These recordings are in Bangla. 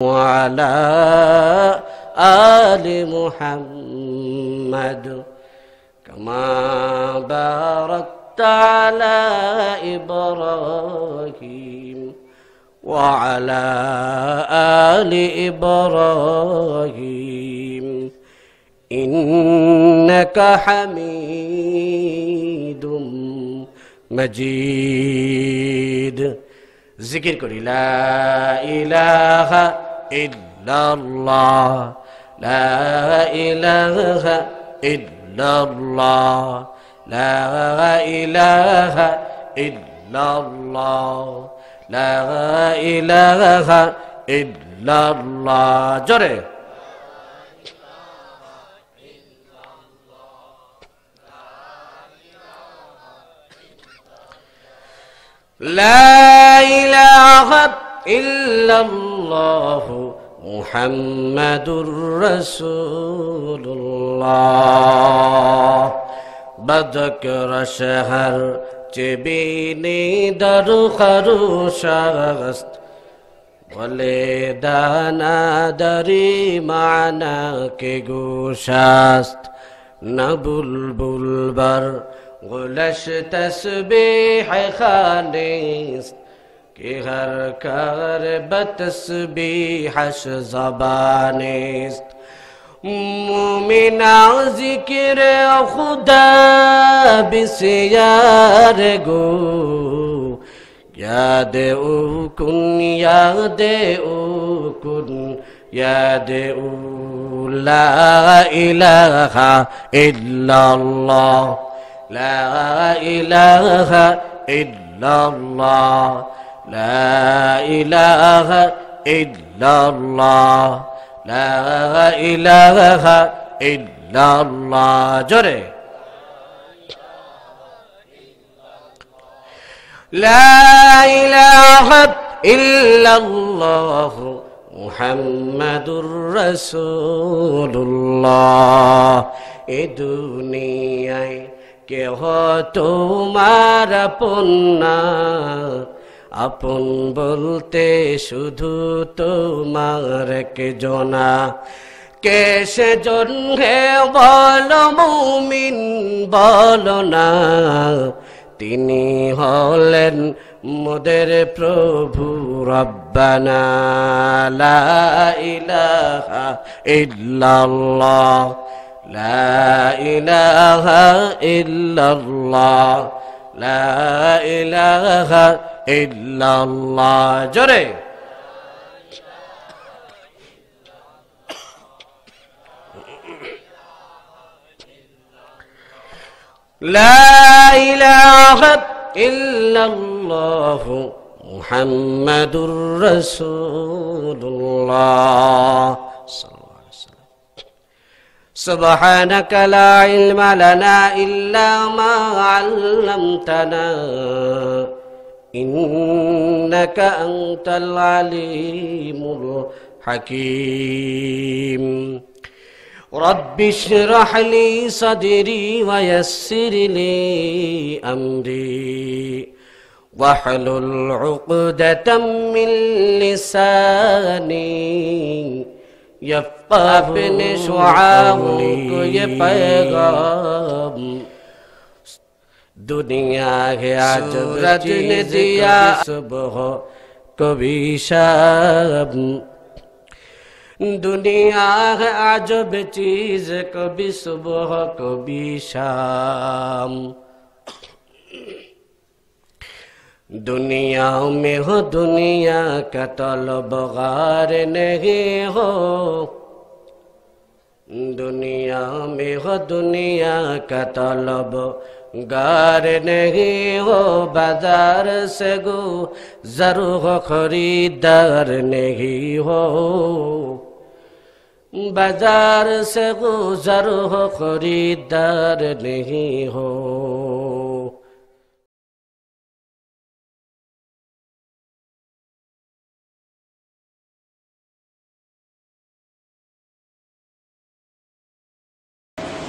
وعلى آل محمد كما باركت على إبراهيم وعلى آل إبراهيم إنك حميد مجيد জিকির করি লা ইলাহা ইল্লাল্লাহ লা ইলাহা ইল্লাল্লাহ লা ইলাহা ইল্লাল্লাহ লা ইলাহা ইল্লাল্লাহ জোরে لا إله إلا الله محمد رسول الله بذكر شهر جبيني در خروشست ولدانا دری معنا کے گوشست نبلبل بر گلش تسبیح خانیست که هر کار بتسبیحش زبانیست مومنا ذکر خدا بسیار گو یاد او کن یاد او کن یاد او لا الہ الا اللہ لا إله إلا الله لا إله إلا الله لا إله إلا الله جري لا إله إلا الله محمد رسول الله الدنيا কেহ তোমার আপন না আপন বলতে শুধু তোমার কে জনা কে সে জন হে বল মুমিন বল না তিনি হলেন মোদের প্রভু রব্বানা লা ইলাহা ইল্লাল্লাহ لا إله إلا الله لا إله إلا الله جري لا إله إلا الله محمد رسول الله سبحانك لا علم لنا إلا ما علمتنا إنك أنت العليم الحكيم رب اشرح لي صدري ويسر لي أمري واحلل عقدة من لساني अपने शुआओं को ये पैगाम दुनिया है आज रज ने दिया सुबह कभी शाम दुनिया है अजब चीज कभी सुबह कभी शाम दुनिया में हो दुनिया का तलबगार नहीं हो दुनिया में हो दुनिया का तलबगार नहीं हो बाजार से गुजर हो खरीदार नहीं हो बाजार से गुजर हो खरीदार नहीं हो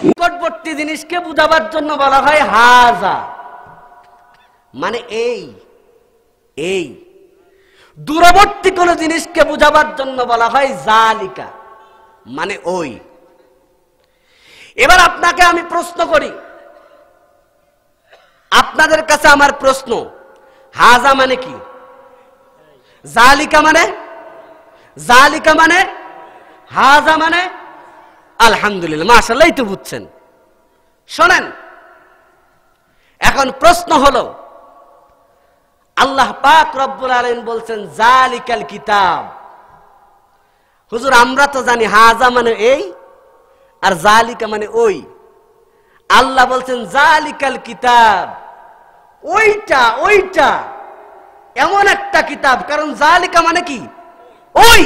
নিকটবর্তী জিনিসকে বুঝাবার জন্য বলা হয় হাজা, মানে এই এই দূরবর্তী কোন জিনিসকে বোঝাবার জন্য বলা হয় জালিকা, মানে ওই। এবার আপনাকে আমি প্রশ্ন করি, আপনাদের কাছে আমার প্রশ্ন, হাজা মানে কি? জালিকা মানে? জালিকা মানে? হাজা মানে? আলহামদুলিল্লাহ, মাশাআল্লাহ, এই তো বুঝছেন। শোনেন, এখন প্রশ্ন হলো, আল্লাহ পাক রব্বুল আলামিন বলছেন জালিকাল কিতাব। হুজুর আমরা তো জানি হাজা মানে এই আর জালিকা মানে ওই। আল্লাহ বলছেন জালিকাল কিতাব, ওইটা ওইটা এমন একটা কিতাব, কারণ জালিকা মানে কি? ওই।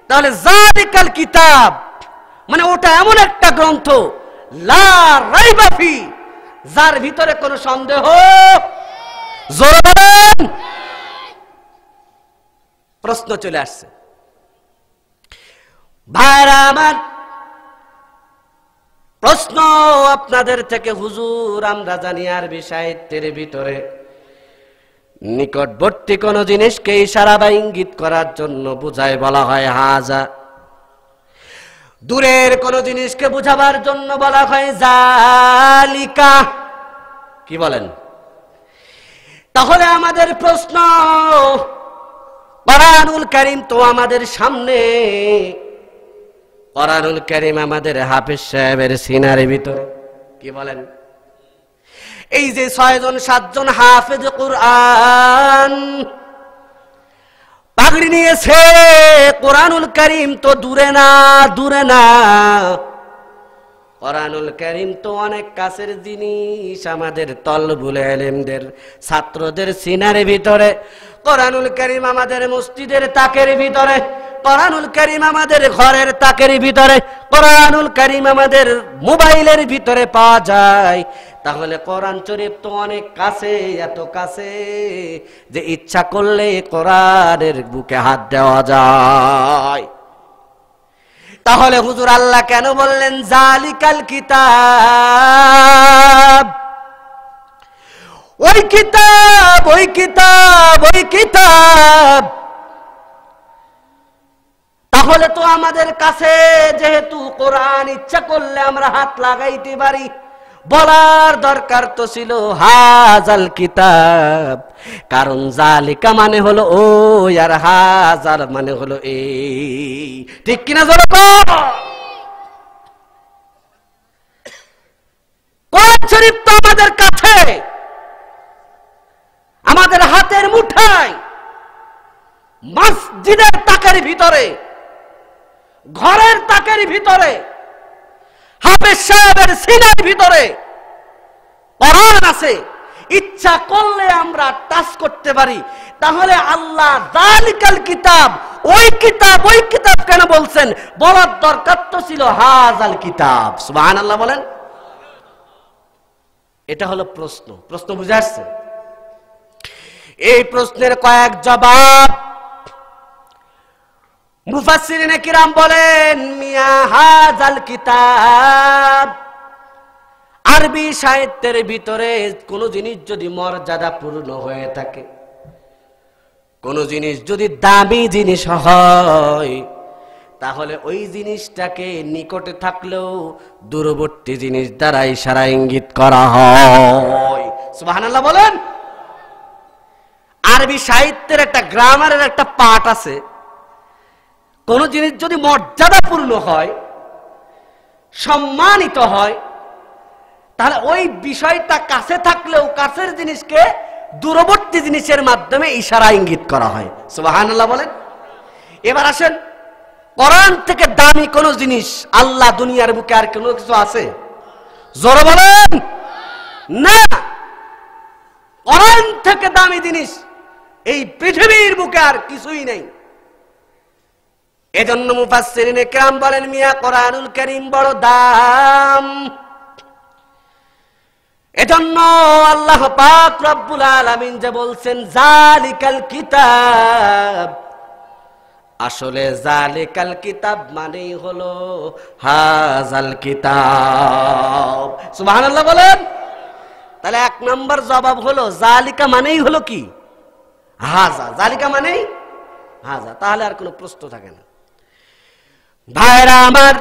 তাহলে জালিকাল কিতাব মানে ওটা এমন একটা গ্রন্থ, লা রাইবা ফি, যার ভিতরে কোনো সন্দেহ। জোরে বলেন। প্রশ্ন চলে আসছে, ভাইরা আমার, প্রশ্ন আপনাদের থেকে, হুজুর আমরা জানি আরবি সাহিত্যের ভিতরে নিকটবর্তী কোন জিনিসকে ইশারা বা ইঙ্গিত করার জন্য বুঝায় বলা হয় হাজা, দূরের কোন জিনিসকে বুঝাবার জন্য বলা হয় জালিকা। কি বলেন? তাহলে আমাদের প্রশ্ন, কোরআনুল কারীম তো আমাদের সামনে, কোরআনুল কারীম আমাদের হাফেজ সাহেবের সিনার ভিতরে। কি বলেন? এই যে 6 জন 7 জন হাফেজ কোরআন পাগড়ি নিয়েছে, কোরআনুল কারীম তো দূরে না, দূরে না। কোরআনুল কারীম তো অনেক কাছের জিনিস, আমাদের তলবুল ইলমদের ছাত্রদের সিনার ভিতরে। কোরআনুল কারীম আমাদের মসজিদের তাকের ভিতরে, কোরআনুল কারীম আমাদের ঘরের তাকের ভিতরে, কোরআনুল কারীম আমাদের মোবাইলের ভিতরে পাওয়া যায়। তাহলে কোরআন শরীফ তো অনেক কাছে, এত কাছে যে ইচ্ছা করলে কোরআনের বুকে হাত দেওয়া যায়। তাহলে হুজুর আল্লাহ কেন বললেন জালিকাল কিতাব? ওই কিতাব, ওই কিতাব, ওই কিতাব। তাহলে তো আমাদের কাছে যেহেতু কোরআন, ইচ্ছা করলে আমরা হাত লাগাইতে পারি। বলার দরকার তো ছিল হাজাল কিতাব, কারণ জালিকা মানে হলো ওই আর হাজার মানে হলো এই। ঠিক কিনা জোরে বল। কোরআন শরীফ তো আমাদের কাছে, আমাদের হাতের মুঠায়, মসজিদের তাকের ভিতরে, ঘরের তাকের ভিতরে, হাফেজ সাহেবের সিনার ভিতরে কোরআন আছে। ইচ্ছা করলে আমরা টাচ করতে পারি। তাহলে আল্লাহ জালিকাল কিতাব, ওই কিতাব, ওই কিতাব কেন বলছেন? বলার দরকার তো ছিল হাজাল কিতাব। সুবহানাল্লাহ বলেন। এটা হলো প্রশ্ন। প্রশ্ন বুঝে আসছে? এই প্রশ্নের কয়েক জবাব মুফাসসিরিনে কিরাম বলেন, মিয়া হাজাল কিতাব, আরবি সাহিত্যের ভিতরে কোন জিনিস যদি মর্যাদা পূর্ণ হয়ে থাকে, কোন জিনিস যদি দামি জিনিস হয়, তাহলে ওই জিনিসটাকে নিকটে থাকলেও দূরবর্তী জিনিস দ্বারা ইশারা ইঙ্গিত করা হয়। সুবহানাল্লাহ বলেন। আরবি সাহিত্যের একটা গ্রামারের একটা পার্ট আছে, কোন জিনিস যদি মর্যাদাপূর্ণ হয়, সম্মানিত হয়, তাহলে ওই বিষয়টা কাছে থাকলেও কাছের জিনিসকে দূরবর্তী জিনিসের মাধ্যমে ইশারা ইঙ্গিত করা হয়। সুবহানাল্লাহ বলেন। এবার আসেন, কোরআন থেকে দামি কোন জিনিস আল্লাহ দুনিয়ার বুকে আর কোনো কিছু আছে? জোরে বলেন না। কোরআন থেকে দামি জিনিস এই পৃথিবীর বুকে আর কিছুই নেই। এজন্য মুফাসসিরিনে কিরাম বলেন, মিয়া কোরআনুল কারীম বড় দাম। এজন্য আল্লাহ পাক রব্বুল আলামিন যে বলছেন জালিকাল কিতাব, আসলে জালিকাল কিতাব মানেই হলো হাজাল কিতাব। সুবহানাল্লাহ বলেন। তাহলে 1 নম্বর জবাব হলো জালিকা মানেই হলো কি? হাজা, জালিকা মানে হাজা, তাহলে আর কোনো প্রশ্ন থাকে না। ভাইরা আমার,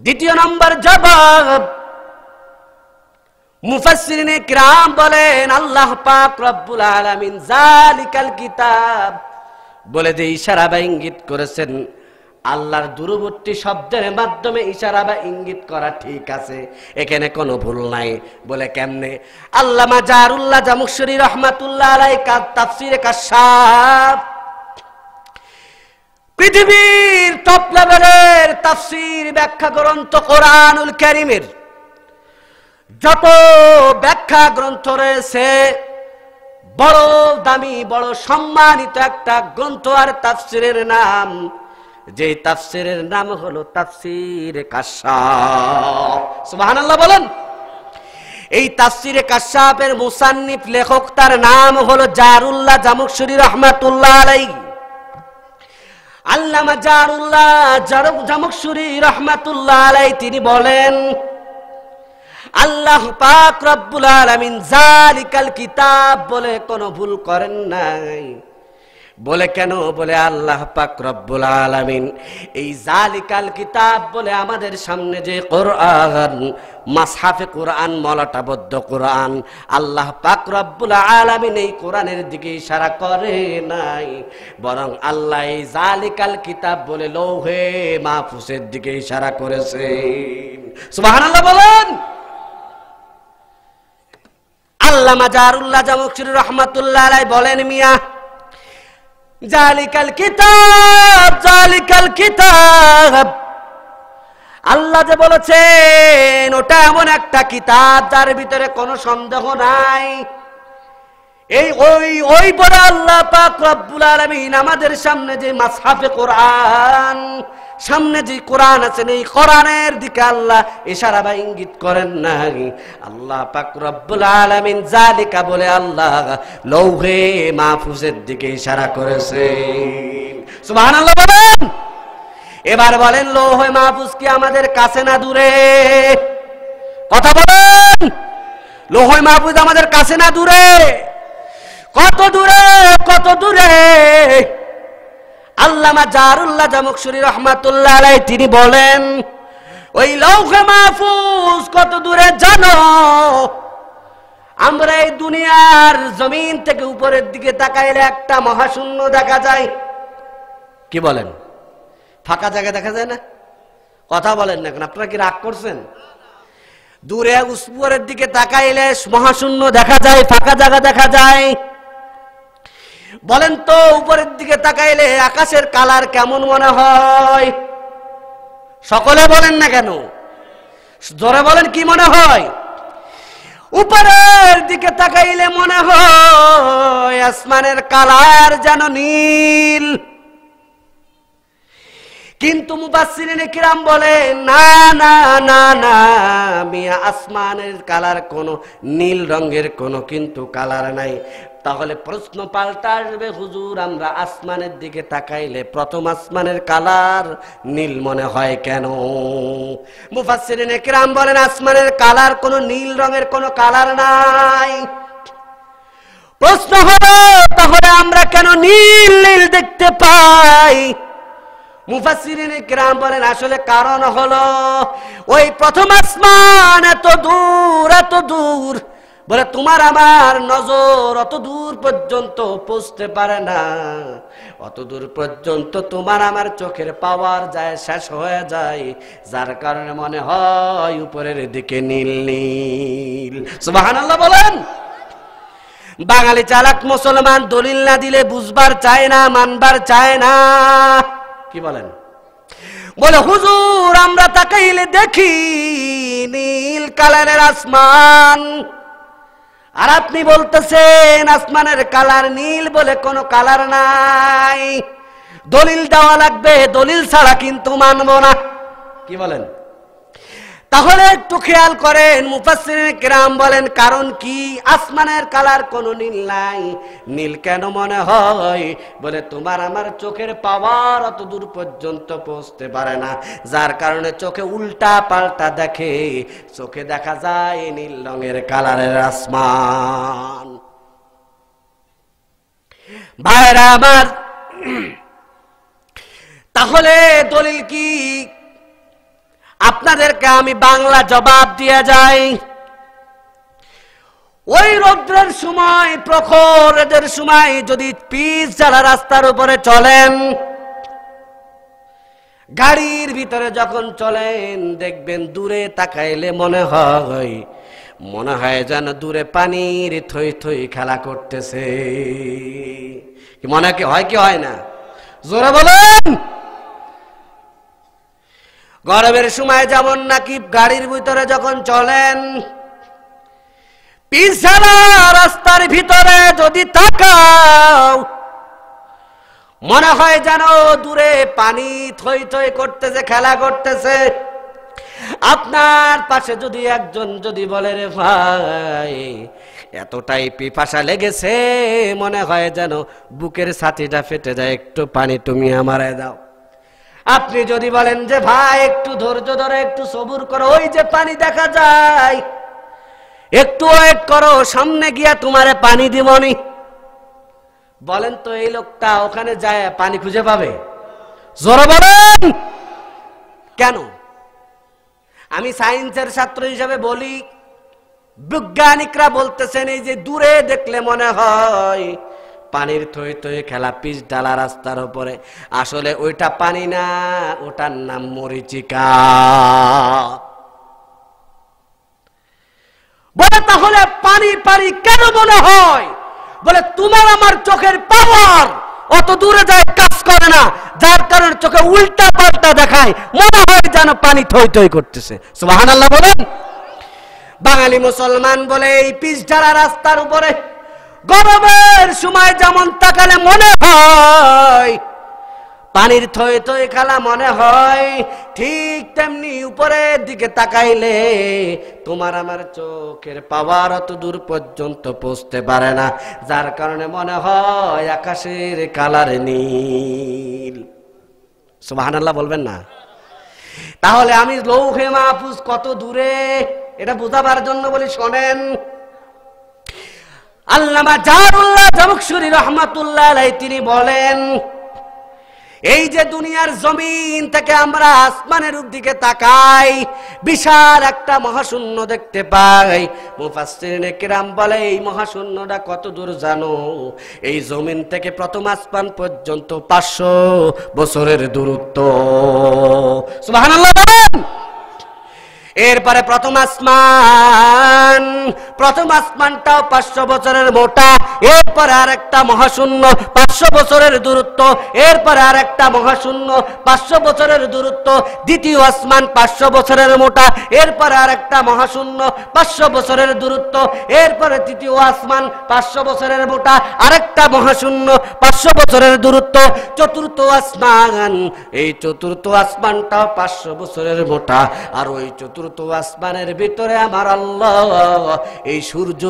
দ্বিতীয় নম্বর জবাব, মুফাসসিরিনে কিরাম বলেন আল্লাহ পাক রব্বুল আলামিন জালিকাল কিতাব বলে যে ইশারা বা ইঙ্গিত করেছেন, আল্লাহর দূরবর্তী শব্দের মাধ্যমে ইশারা বা ইঙ্গিত করা ঠিক আছে, এখানে কোনো ভুল নাই। বলে কেমনে? আল্লামা জারুল্লাহ জামুশরি রহমাতুল্লাহ আলাইহি তাফসিরে কাশফ, পৃথিবীর টপ লেভেলের তাফসির ব্যাখ্যা গ্রন্থ কোরআনুল কারীমের যত ব্যাখ্যা গ্রন্থ রয়েছে, বড় দামি বড় সম্মানিত একটা গ্রন্থ আর তাফসিরের নাম, যে তাফসিরের নাম হলো তাফসিরে কাশফ। সুবহানাল্লাহ বলেন। এই তাফসিরে কাশফের মুসান্নিফ লেখক, তার নাম হলো জারুল্লাহ জামুশরি রহমাতুল্লাহ আলাইহি। আল্লামা জারুল্লাহ জামুশরি রহমাতুল্লাহ আলাইহি তিনি বলেন আল্লাহ পাক রব্বুল আলামিন জালিকাল কিতাব বলে কোনো ভুল করেন নাই। বলে কেন? বলে আল্লাহ পাক রব্বুল আলামিন এই জালিকাল কিতাব বলে আমাদের সামনে যে কোরআন, মাসহাফে কোরআন, মলাটাবদ্ধ কোরআন, আল্লাহ পাক রব্বুল আলামিন এই কোরআনের দিকে ইশারা করে নাই, বরং আল্লাহ এই জালিকাল কিতাব বলে লৌহে মাহফুজের দিকে ইশারা করেছেন। সুবহানাল্লাহ বলেন। আল্লামা জারুল্লাহ জামুশরি রহমাতুল্লাহ আলাইহি বলেন, মিয়া জালিকাল কিতাব, জালিকাল কিতাব, আল্লাহ যে বলেছেন ওটা এমন একটা কিতাব যার ভিতরে কোনো সন্দেহ নাই। ওই বড় আল্লাহ পাক রব্বুল আলামিন আমাদের সামনে যে মাসহাফে কোরআন, সামনে যে কোরআন আছে, এই কোরআনের দিকে আল্লাহ ইশারা বা ইঙ্গিত করেন নাই। আল্লাহ পাক রব্বুল আলামিন জালিকা বলে আল্লাহ লৌহে মাহফুজের দিকে ইশারা করেছেন। সুবহানাল্লাহ বলেন। এবার বলেন, লৌহে মাহফুজ কি আমাদের কাছে না দূরে? কথা বলেন। লৌহে মাহফুজ আমাদের কাছে না দূরে? কত দূরে, কত দূরে? আল্লামা জারুল্লাহ জামুশরি রহমাতুল্লাহ আলাইহি তিনি বলেন, ওই লৌহে মাহফুজ কত দূরে জানো? আমরা এই দুনিয়ার জমিন থেকে উপরের দিকে তাকাইলে একটা মহাশূন্য দেখা যায়। কি বলেন? ফাঁকা জায়গা দেখা যায় না? কথা বলেন না কেন? আপনারা কি রাগ করছেন? দূরে উপরের দিকে তাকাইলে মহাশূন্য দেখা যায়, ফাঁকা জায়গা দেখা যায়। বলেন তো, উপরের দিকে তাকাইলে আকাশের কালার কেমন মনে হয়? সকলে বলেন না কেন? জোরে বলেন, কি মনে হয়? উপরের দিকে তাকাইলে মনে হয় আসমানের কালার যেন নীল। কিন্তু মুফাসসিরিনে কিরাম বলেন, না না না না মিয়া, আসমানের কালার কোনো নীল রঙের কোনো কিন্তু কালার নাই। তাহলে প্রশ্ন পাল্টা আসবে, হুজুর আমরা আসমানের দিকে তাকাইলে প্রথম আসমানের কালার নীল মনে হয় কেন? মুফাসসিরিনে কিরাম বলেন, আসমানের কালার কোনো নীল রঙের কোনো কালার নাই। প্রশ্ন হলো, তাহলে আমরা কেন নীল নীল দেখতে পাই? মুফাসসিরিনে কিরাম বলেন, আসলে কারণ হলো ওই প্রথম আসমান এত দূর, এত দূর, বলে তোমার আমার নজর অত দূর পর্যন্ত পৌঁছতে পারে না। অত দূর পর্যন্ত তোমার আমার চোখের পাওয়ার যায়, শেষ হয়ে যায়, যার কারণে মনে হয় উপরের দিকে নীল নীল। সুবহানাল্লাহ বলেন। বাঙালি চালাক মুসলমান দলিল না দিলে বুঝবার চায় না, মানবার চায় না। কি বলেন? বলে হুজুর আমরা তাকাইলে দেখি নীল কালারের আসমান, আর আপনি বলতেছেন আসমানের কালার নীল বলে কোনো কালার নাই, দলিল দেওয়া লাগবে, দলিল ছাড়া কিন্তু মানব না। কি বলেন? তাহলে একটু খেয়াল করেন, মুফাসসিরিনে কিরাম বলেন কারণ কি? আসমানের কালার কোনো নীল নাই। নীল কেন মনে হয়? বলে তোমার আমার চোখের পাওয়ার অত দূর পর্যন্ত পৌঁছতে পারে না, যার কারণে চোখে উল্টা পাল্টা দেখে, চোখে দেখা যায় নীল রঙের কালারের আসমান। ভাইরা আমার, তাহলে দলিল কি? আপনাদেরকে আমি বাংলা জবাব দিয়ে যাই। ওই রৌদ্রের সময়, প্রখর রোদের সময় যদি পিচ জ্বালা রাস্তার উপরে চলেন, গাড়ির ভিতরে যখন চলেন, দেখবেন দূরে তাকাইলে মনে হয় যেন দূরে পানির থই থই খেলা করতেছে। মনে কি হয় কি হয় না? জোরে বলেন। গরমের সময় যেমন নাকি গাড়ির ভিতরে যখন চলেন, পিছাড়া রাস্তার ভিতরে যদি তাকাও, মনে হয় যেন দূরে পানি থই থই করতেছে, খেলা করতেছে। আপনার পাশে যদি একজন যদি বলে, রে ভাই এতটাই পিপাসা লেগেছে, মনে হয় যেন বুকের ছাতিটা ফেটে যায়, একটু পানি তুমি আমারে দাও। আপনি যদি বলেন যে ভাই একটু ধৈর্য ধরে, একটু সবুর করো, ওই যে পানি দেখা যায়, একটু ওয়েট করো, সামনে গিয়া তোমারে পানি দিবনি। বলেন তো এই লোকটা ওখানে যায় পানি খুঁজে পাবে? জোরে বলেন। কেন? আমি সায়েন্সের ছাত্র হিসেবে বলি, বৈজ্ঞানিকরা বলতেছেন এই যে দূরে দেখলে মনে হয় পানির থই থই খেলা, পিচ ঢালা রাস্তার উপরে, আসলে ওইটা পানি না, ওটার নাম মরিচিকা। বলে তাহলে পানি পানি কেন মনে হয়? বলে তোমার আমার চোখের পাওয়ার অত দূরে যায়, কাজ করে না, যার কারণে চোখে উল্টা পাল্টা দেখায়, মনে হয় যেন পানি থই থই করতেছে। সুবহানাল্লাহ বলেন। বাঙালি মুসলমান বলে এই পিচ ঢালা রাস্তার উপরে গরমের সময় যেমন তাকালে মনে হয় পানির থই থই খেলা, মনে হয় ঠিক তেমনি উপরের দিকে তাকাইলে তোমার আমার চোখের পাওয়ার অত দূর পর্যন্ত পৌঁছতে পারে না, যার কারণে মনে হয় আকাশের কালার নীল। সুবহানাল্লাহ বলবেন না? তাহলে আমি লৌহে মাহফুজ কত দূরে এটা বোঝাবার জন্য বলি, শোনেন। আল্লামা জারুল্লাহ জামুকশুরি রাহমাতুল্লাহ আলাইহি তিনি বলেন, এই যে দুনিয়ার জমিন থেকে আমরা আসমানের দিকে তাকাই, বিশাল একটা মহাশূন্য দেখতে পাই। মুফাসসিরিনে কিরাম বলে এই মহাশূন্যটা কত দূর জানো? এই জমিন থেকে প্রথম আসমান পর্যন্ত 500 বছরের দূরত্ব। সুবহানাল্লাহ বলেন। এরপরে প্রথম আসমানটাও 500 বছরের মোটা, এরপরে আরেকটা মহাশূন্য 500 বছরের দূরত্ব, এরপরে আরেকটা মহাশূন্য 500 বছরের দূরত্ব, দ্বিতীয় আসমান 500 বছরের মোটা, এরপরে আরেকটা মহাশূন্য 500 বছরের দূরত্ব, এরপরে তৃতীয় আসমান 500 বছরের মোটা, আরেকটা মহাশূন্য 500 বছরের দূরত্ব, চতুর্থ আসমান, এই চতুর্থ আসমানটাও 500 বছরের মোটা। আর ওই চতুর্থ আসমানের ভিতরে আমার আল্লাহ এই সূর্য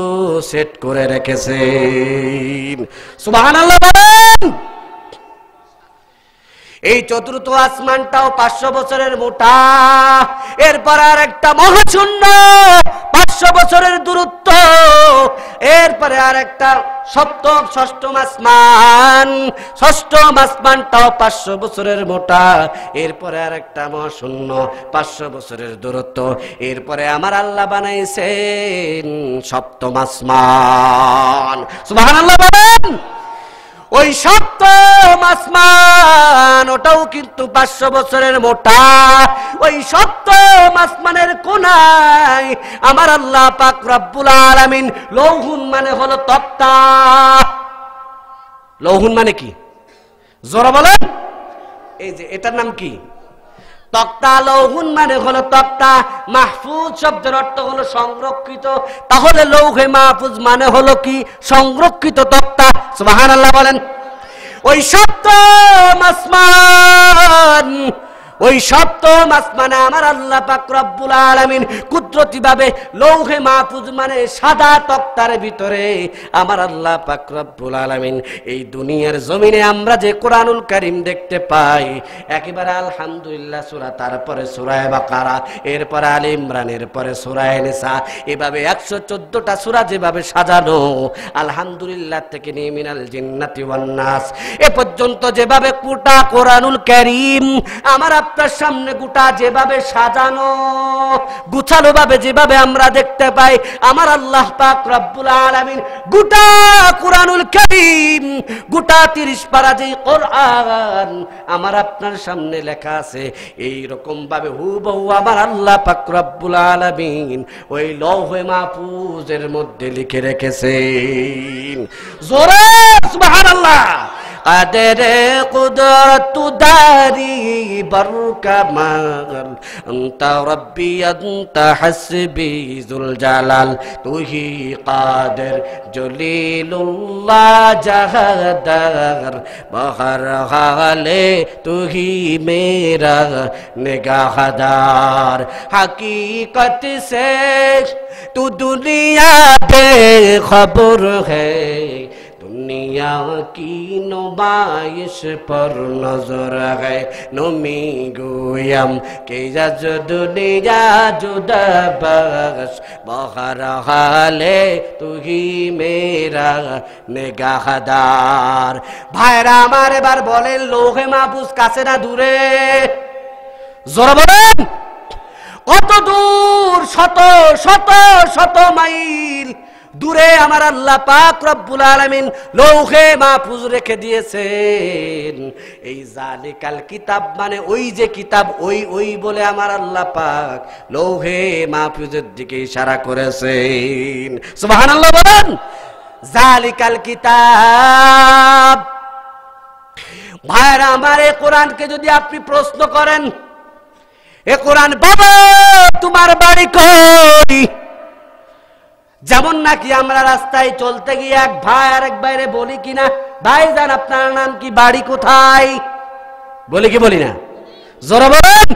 সেট করে রেখেছেন। সুবহানাল্লাহ বলেন। এই চতুর্থ আসমানটাও 500 বছরের মোটা, এরপর আর একটা মহাশূন্য 500 বছরের দূরত্ব, এরপরে আর একটা ষষ্ঠম আসমানটাও 500 বছরের মোটা, এরপরে আর একটা মহাশূন্য 500 বছরের দূরত্ব, এরপরে আমার আল্লাহ বানাইছেন সপ্তম আসমান। সুবহানাল্লাহ বলেন। ওই সপ্তম আসমান ওটাও কিন্তু 500 বছরের মোটা। ওই সপ্তম আসমানের কোনায় আমার আল্লাহ পাক রব্বুল আলামিন, লৌহুন মানে হলো তক্তা। লৌহুন মানে কি? জোরে বলেন। এই যে এটার নাম কি? তক্তা। লৌহুন মানে হলো তক্তা। মাহফুজ শব্দের অর্থ হলো সংরক্ষিত। তাহলে লৌহে মাহফুজ মানে হলো কি? সংরক্ষিত তক্তা। সুবহানাল্লাহ বলেন। ওই সপ্তম আসমান ওই সপ্তম আসমানে আমার আল্লাহ পাক রব্বুল আলামিন কুদরতি ভাবে লৌহে মাহফুজ মানে সাদা তক্তার ভিতরে আমার আল্লাহ পাক রব্বুল আলামিন এই দুনিয়ার জমিনে আমরা যে কোরআনুল কারীম দেখতে পাই, একেবারে আলহামদুলিল্লাহ সূরা, তারপরে সূরা বাকারা, এরপরে আলে ইমরান, এরপরে সূরা নিসা, এভাবে 114টা সূরা যেভাবে সাজানো, আলহামদুলিল্লাহ থেকে নিয়ে মিনাল জিন্নাতি ওয়ান নাস এ পর্যন্ত যেভাবে গোটা কোরআনুল কারীম আমার আপনার সামনে গোটা যেভাবে সাজানো গুছানো ভাবে যেভাবে আমরা দেখতে পাই, আমার আল্লাহ পাক রব্বুল আলামিন গোটা কোরআনুল কারীম গোটা 30 পারা যে কোরআন আমার আপনার সামনে লেখা আছে, এই রকম ভাবে হুবহু আমার আল্লাহ পাক রব্বুল আলামিন ওই লৌহে মাহফুজের মধ্যে লিখে রেখেছেন। জোরে সুবহানাল্লাহ। قدر قدرت داري بركمال أنت ربي أنت حسبي ذو الجلال تو ہی قادر جلیل اللہ جہدر بہر حالے تو ہی میرا نگاہدار حقیقت سے تو دنیا بے خبر ہے दुनिया की नुमाइश पर नजर है नमी गोयम के जज दुनिया जुदा बख्श बहर हाले तू ही मेरा निगाहदार। भाईरा আমার এবার বলেন লৌহে মাহফুজ কাছে না দূরে? জোরে বলেন কত দূর? শত শত শত মাইল দূরে আমার আল্লাহ পাক রব্বুল আলামিন লৌহে মাহফুজ রেখে দিয়েছেন। এই জালিকাল কিতাব মানে ওই যে কিতাব, ওই বলে আমার আল্লাহ পাক লৌহে মাহফুজের দিকে ইশারা করেছেন। সুবহানাল্লাহ বলেন। জালিকাল কিতাব। ভাইরা আমার, এই কোরআনকে যদি আপনি প্রশ্ন করেন, এ কোরআন বাবা তোমার বাড়ি কই, যেমন নাকি আমরা রাস্তায় চলতে গিয়ে এক ভাই আরেক ভাইরে বলি কিনা, ভাইজান আপনার নাম কি, বাড়ি কোথায়, বলি কি বলি না? জোরে বলেন।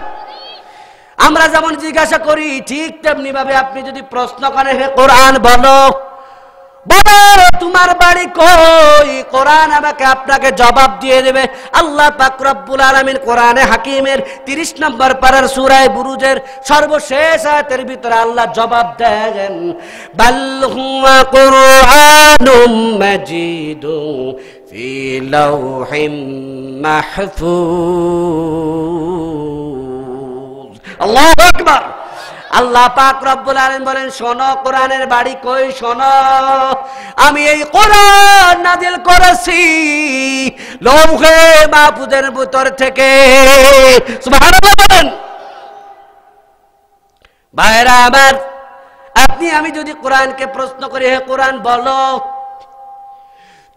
আমরা যেমন জিজ্ঞাসা করি ঠিক তেমনি ভাবে আপনি যদি প্রশ্ন করেন হে কোরআন বলো বলো তোমার বাড়ি কই, কোরআন আমাকে আপনাকে জবাব দিয়ে দেবে। আল্লাহ পাক রব্বুল আলামিন কোরআনে হাকিমের 30 নম্বর পারার সূরা বুরুজের সর্বশেষ আয়াতের ভিতরে আল্লাহ জবাব দেন, বাল হুয়া কুরআনুম মাজিদুন ফি লাওহিম মাহফুজ। আল্লাহু আকবার। আল্লাহ পাক রব্বুল আলামিন বলেন শোনো কোরআনের বাড়ি কই, শোনো আমি এই কোরআন নাযিল করেছি লৌহে মাহফুজের ভিতর থেকে। সুবহানাল্লাহ বলেন। ভাইরা আমার, আপনি আমি যদি কোরআনকে প্রশ্ন করি হে কোরআন বলো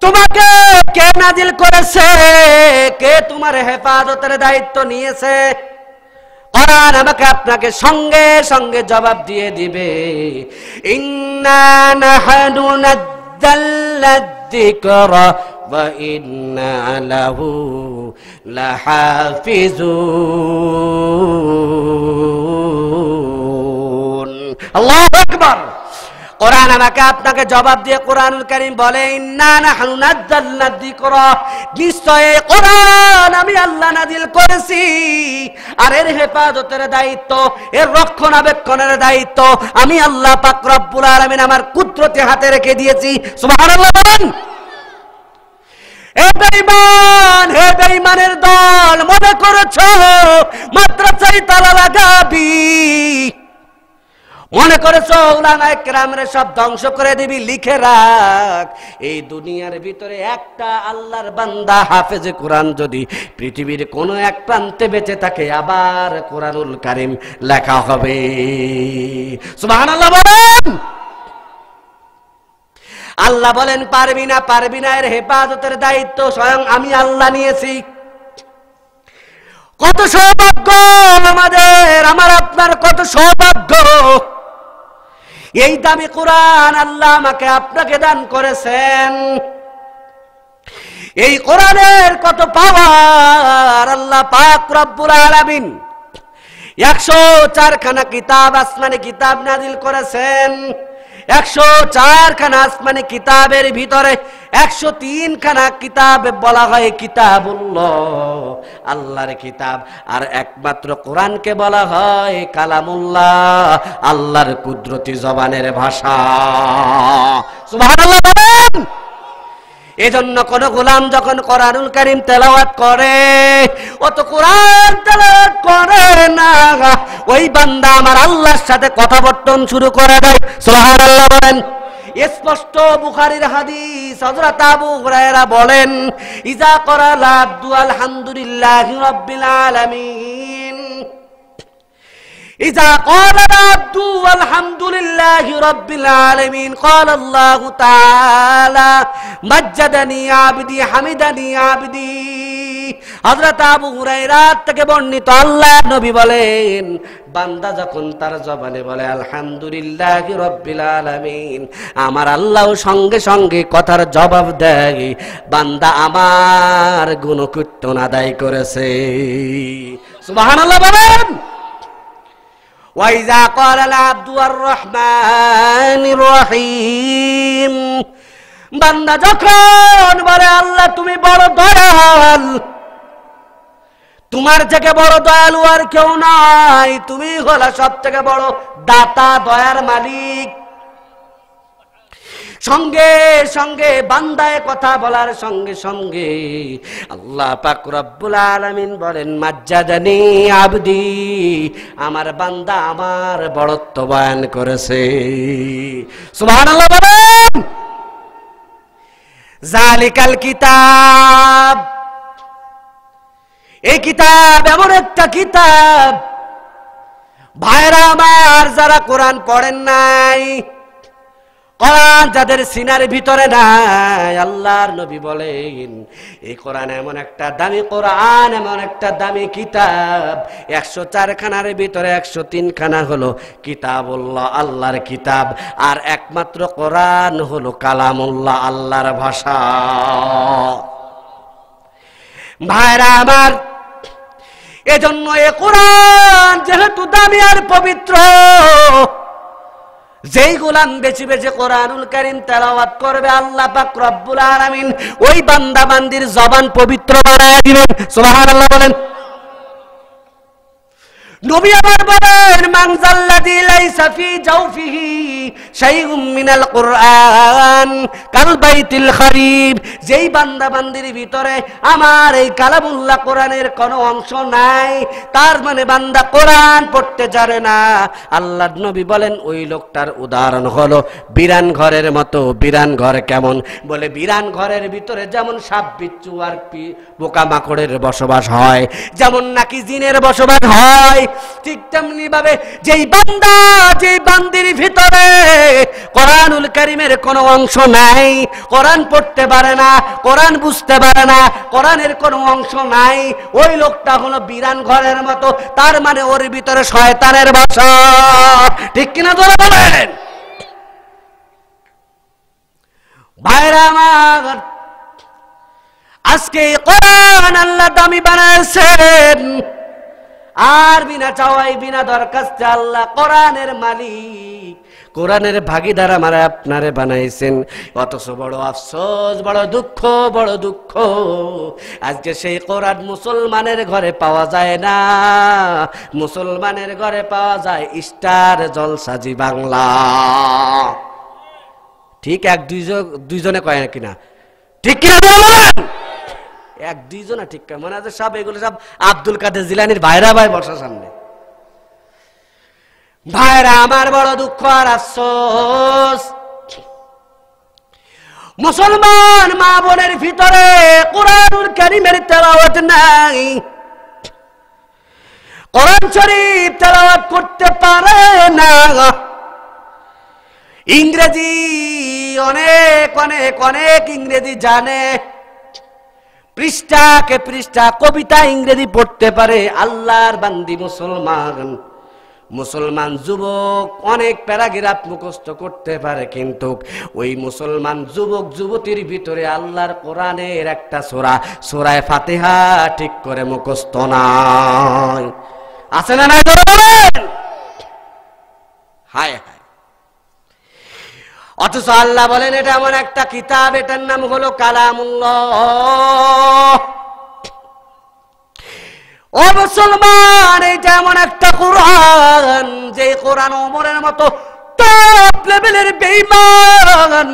তোমাকে কে নাযিল করেছে, কে তোমার হেফাজতের দায়িত্ব নিয়েছে, কোরআন আমাকে আপনাকে সঙ্গে সঙ্গে জবাব দিয়ে দিবে, ইন্না নাহনু নাযালনা যিকরা ওয়া ইন্না লাহু লাহাফিজুন। আল্লাহু আকবার। কোরআন আমাকে আপনাকে জবাব দিয়ে কোরআনুল কারীম বলে ইন্না নাহনু নাযালনা যিকরা, নিশ্চয় কোরআন আমি আল্লাহ নাযিল করেছি, আর এর হেফাজতের দায়িত্ব, এর রক্ষণাবেক্ষণের দায়িত্ব আমি আল্লাহ পাক রব্বুল আলামিন আমার কুদরতি হাতে রেখে দিয়েছি। সুবহানাল্লাহ বলেন। হে বেঈমান, হে বেঈমানের দল, মনে করেছো মাদ্রাসায় তালা লাগাবি, মনে করেছো উলামায়ে কেরামরে সব ধ্বংস করে দিবি, লিখে রাখ এই দুনিয়ার ভিতরে একটা আল্লাহর বান্দা হাফেজে কোরআন যদি পৃথিবীর কোন এক প্রান্তে বেঁচে থাকে আবার কোরআনুল কারীম লেখা হবে। সুবহানাল্লাহ বলেন। আল্লাহ বলেন পারবি না, পারবি না, এর হেফাজতের দায়িত্ব স্বয়ং আমি আল্লাহ নিয়েছি। কত সৌভাগ্য আমাদের, আমার আপনার কত সৌভাগ্য, এই দামি কোরআন আল্লাহ আমাকে আপনাকে দান করেছেন। এই কোরআনের কত পাওয়ার, আল্লাহ আল্লাহ পাক রব্বুল আলামিন 104 খানা কিতাব আসমানি কিতাব নাযিল করেছেন। 104 খানা আসমানি কিতাবের ভিতরে 103 খানা কিতাব বলা হয় কিতাবুল্লাহ, আল্লাহর কিতাব। আর একমাত্র কোরআনকে বলা হয় কালামুল্লাহ, আল্লাহর কুদরতি জবানের ভাষা। সুবহানাল্লাহ বলেন। এজন্য কোন গোলাম যখন কোরআনুল কারীম তেলাওয়াত করে, ও তো কোরআন তেলাওয়াত করে না, ওই বান্দা আমার আল্লাহর সাথে কথাবর্তন শুরু করে দেয়। সুবহানাল্লাহ বলেন। স্পষ্ট বুখারীর হাদিস, হযরত আবু হুরায়রা বলেন, ইজা ক্বারাল আবদু আলহামদুলিল্লাহি রাব্বিল আলামিন, ইজা ক্বালাল আবদু আলহামদুলিল্লাহি রাব্বিল আলামিন, ক্বালা আল্লাহু তাআলা মাজ্জাদানি আবদি হামিদানি আবদি। হযরত আবু হুরায়রা থেকে বর্ণিত, আল্লাহর নবী বলেন, বান্দা যখন তার জবানে বলে আলহামদুলিল্লাহি রাব্বিল আলামিন, আমার আল্লাহ সঙ্গে সঙ্গে কথার জবাব দেয়, বান্দা আমার গুণকীর্তন আদায় করেছে। সুবহানাল্লাহ বলেন। ওয়াইজা ক্বালাল আবদু আর রহমানির রহিম, বান্দা যখন বলে আল্লাহ তুমি বড় দয়াল, তোমার থেকে বড় দয়ালু আর কেউ নাই, তুমি হলো সব থেকে বড় দাতা, দয়ার মালিক। সঙ্গে সঙ্গে বান্দায় কথা বলার সঙ্গে সঙ্গে আল্লাহ পাক রব্বুল আলামিন বলেন মাজ্জাদানি আবদি, আমার বান্দা আমার বড়ত্ব বয়ান করেছে। সুবহানাল্লাহ বলেন। জালিকাল কিতাব, এই কিতাব এমন একটা কিতাব, ভাইরা আমার যারা কোরআন পড়েন নাই, কোরআন যাদের সিনার ভিতরে নাই, আল্লাহর নবী বলেন এই কোরআন এমন একটা দামি কোরআন, এমন একটা দামি কিতাব, 104 খানার ভিতরে 103 খানা হলো কিতাবুল্লাহ, আল্লাহর কিতাব। আর একমাত্র কোরআন হলো কালামুল্লাহ, আল্লাহর ভাষা। ভাইরা আমার, এজন্য এই কোরআন যেহেতু দামি আর পবিত্র, যেই গোলাম বেশি বেশি কোরআনুল কারীম তেলাওয়াত করবে, আল্লাহ পাক রব্বুল আলামিন ওই বান্দা বান্দির জবান পবিত্র বানায় দিবেন। সুবহানাল্লাহ বলেন। নবী আমার বলেন, মান যাল্লাযী লাইসা ফি জাওফিহি শাইউম মিনাল কুরআন কাল বাইতিল খারিব, যেই বান্দা বান্দির ভিতরে আমার এই কালামুল্লাহ কোরআনের কোনো অংশ নাই, তার মানে বান্দা কোরআন পড়তে জানে না। আল্লাহর নবী বলেন ওই লোকটার উদাহরণ হলো বিরান ঘরের মতো। বিরান ঘর কেমন? বলে বিরান ঘরের ভিতরে যেমন সাপ বিচ্ছু আর পোকামাকড়ের বসবাস হয়, যেমন নাকি জিনের বসবাস হয়, ঠিক তেমনি ভাবে যেই বান্দা যেই বান্দির ভিতরে কোরআনুল কারীমের কোনো অংশ নাই, কোরআন পড়তে পারে না, কোরআন বুঝতে পারে না, কোরআনের কোনো অংশ নাই, ওই লোকটা হলো বিরান ঘরের মতো। তার মানে ওর ভিতরে শয়তানের বাসা। ঠিক কিনা জোরে বলেন। ভাইরা আমার, আজকে কোরআন আল্লাহ দামি বানাইছেন, আর বিনা চাওয়াই বিনা দরখাস্তে আল্লাহ কোরআনের মালিক, কোরআনের ভাগীদার আমার আপনারে বানাইছেন। অথচ বড় আফসোস, বড় দুঃখ, বড় দুঃখ, আজকে সেই কোরআন মুসলমানের ঘরে পাওয়া যায় না। মুসলমানের ঘরে পাওয়া যায় স্টার জলসাজি বাংলা। ঠিক এক দুইজনে কয় না কিনা? ঠিক কিনা বলেন? এক দুইজনা ঠিক মনে আছে সব, এগুলো সব আব্দুল কাদের জিলানীর ভাইরা ভাই বসার সামনে। ভাইরা আমার, বড় দুঃখ আর আফসোস, মুসলমান মা বোনের ভিতরে কোরআনুল কারীমের তেলাওয়াত নাই, কোরআন শরীফ তেলাওয়াত করতে পারে না। ইংরেজি অনেক অনেক অনেক ইংরেজি জানে, পৃষ্ঠাকে পৃষ্ঠা কবিতা ইংরেজি পড়তে পারে। আল্লাহর বান্দি মুসলমান মুসলমান যুবক অনেক প্যারাগ্রাফ মুখস্থ করতে পারে, কিন্তু ওই মুসলমান যুবক যুবতীর ভিতরে আল্লাহর কোরআনের একটা সূরা, সূরা ফাতিহা ঠিক করে মুখস্থ নাই। আছে না নাই বলেন? হায় হায়। অথচ আল্লাহ বলেন এটা এমন একটা কিতাব, এটার নাম হলো কালামুল্লাহ। ও মুসলমান, এটা এমন একটা কোরআন, যে কোরআন ওমরের মতো টপ লেভেলের বেঈমান,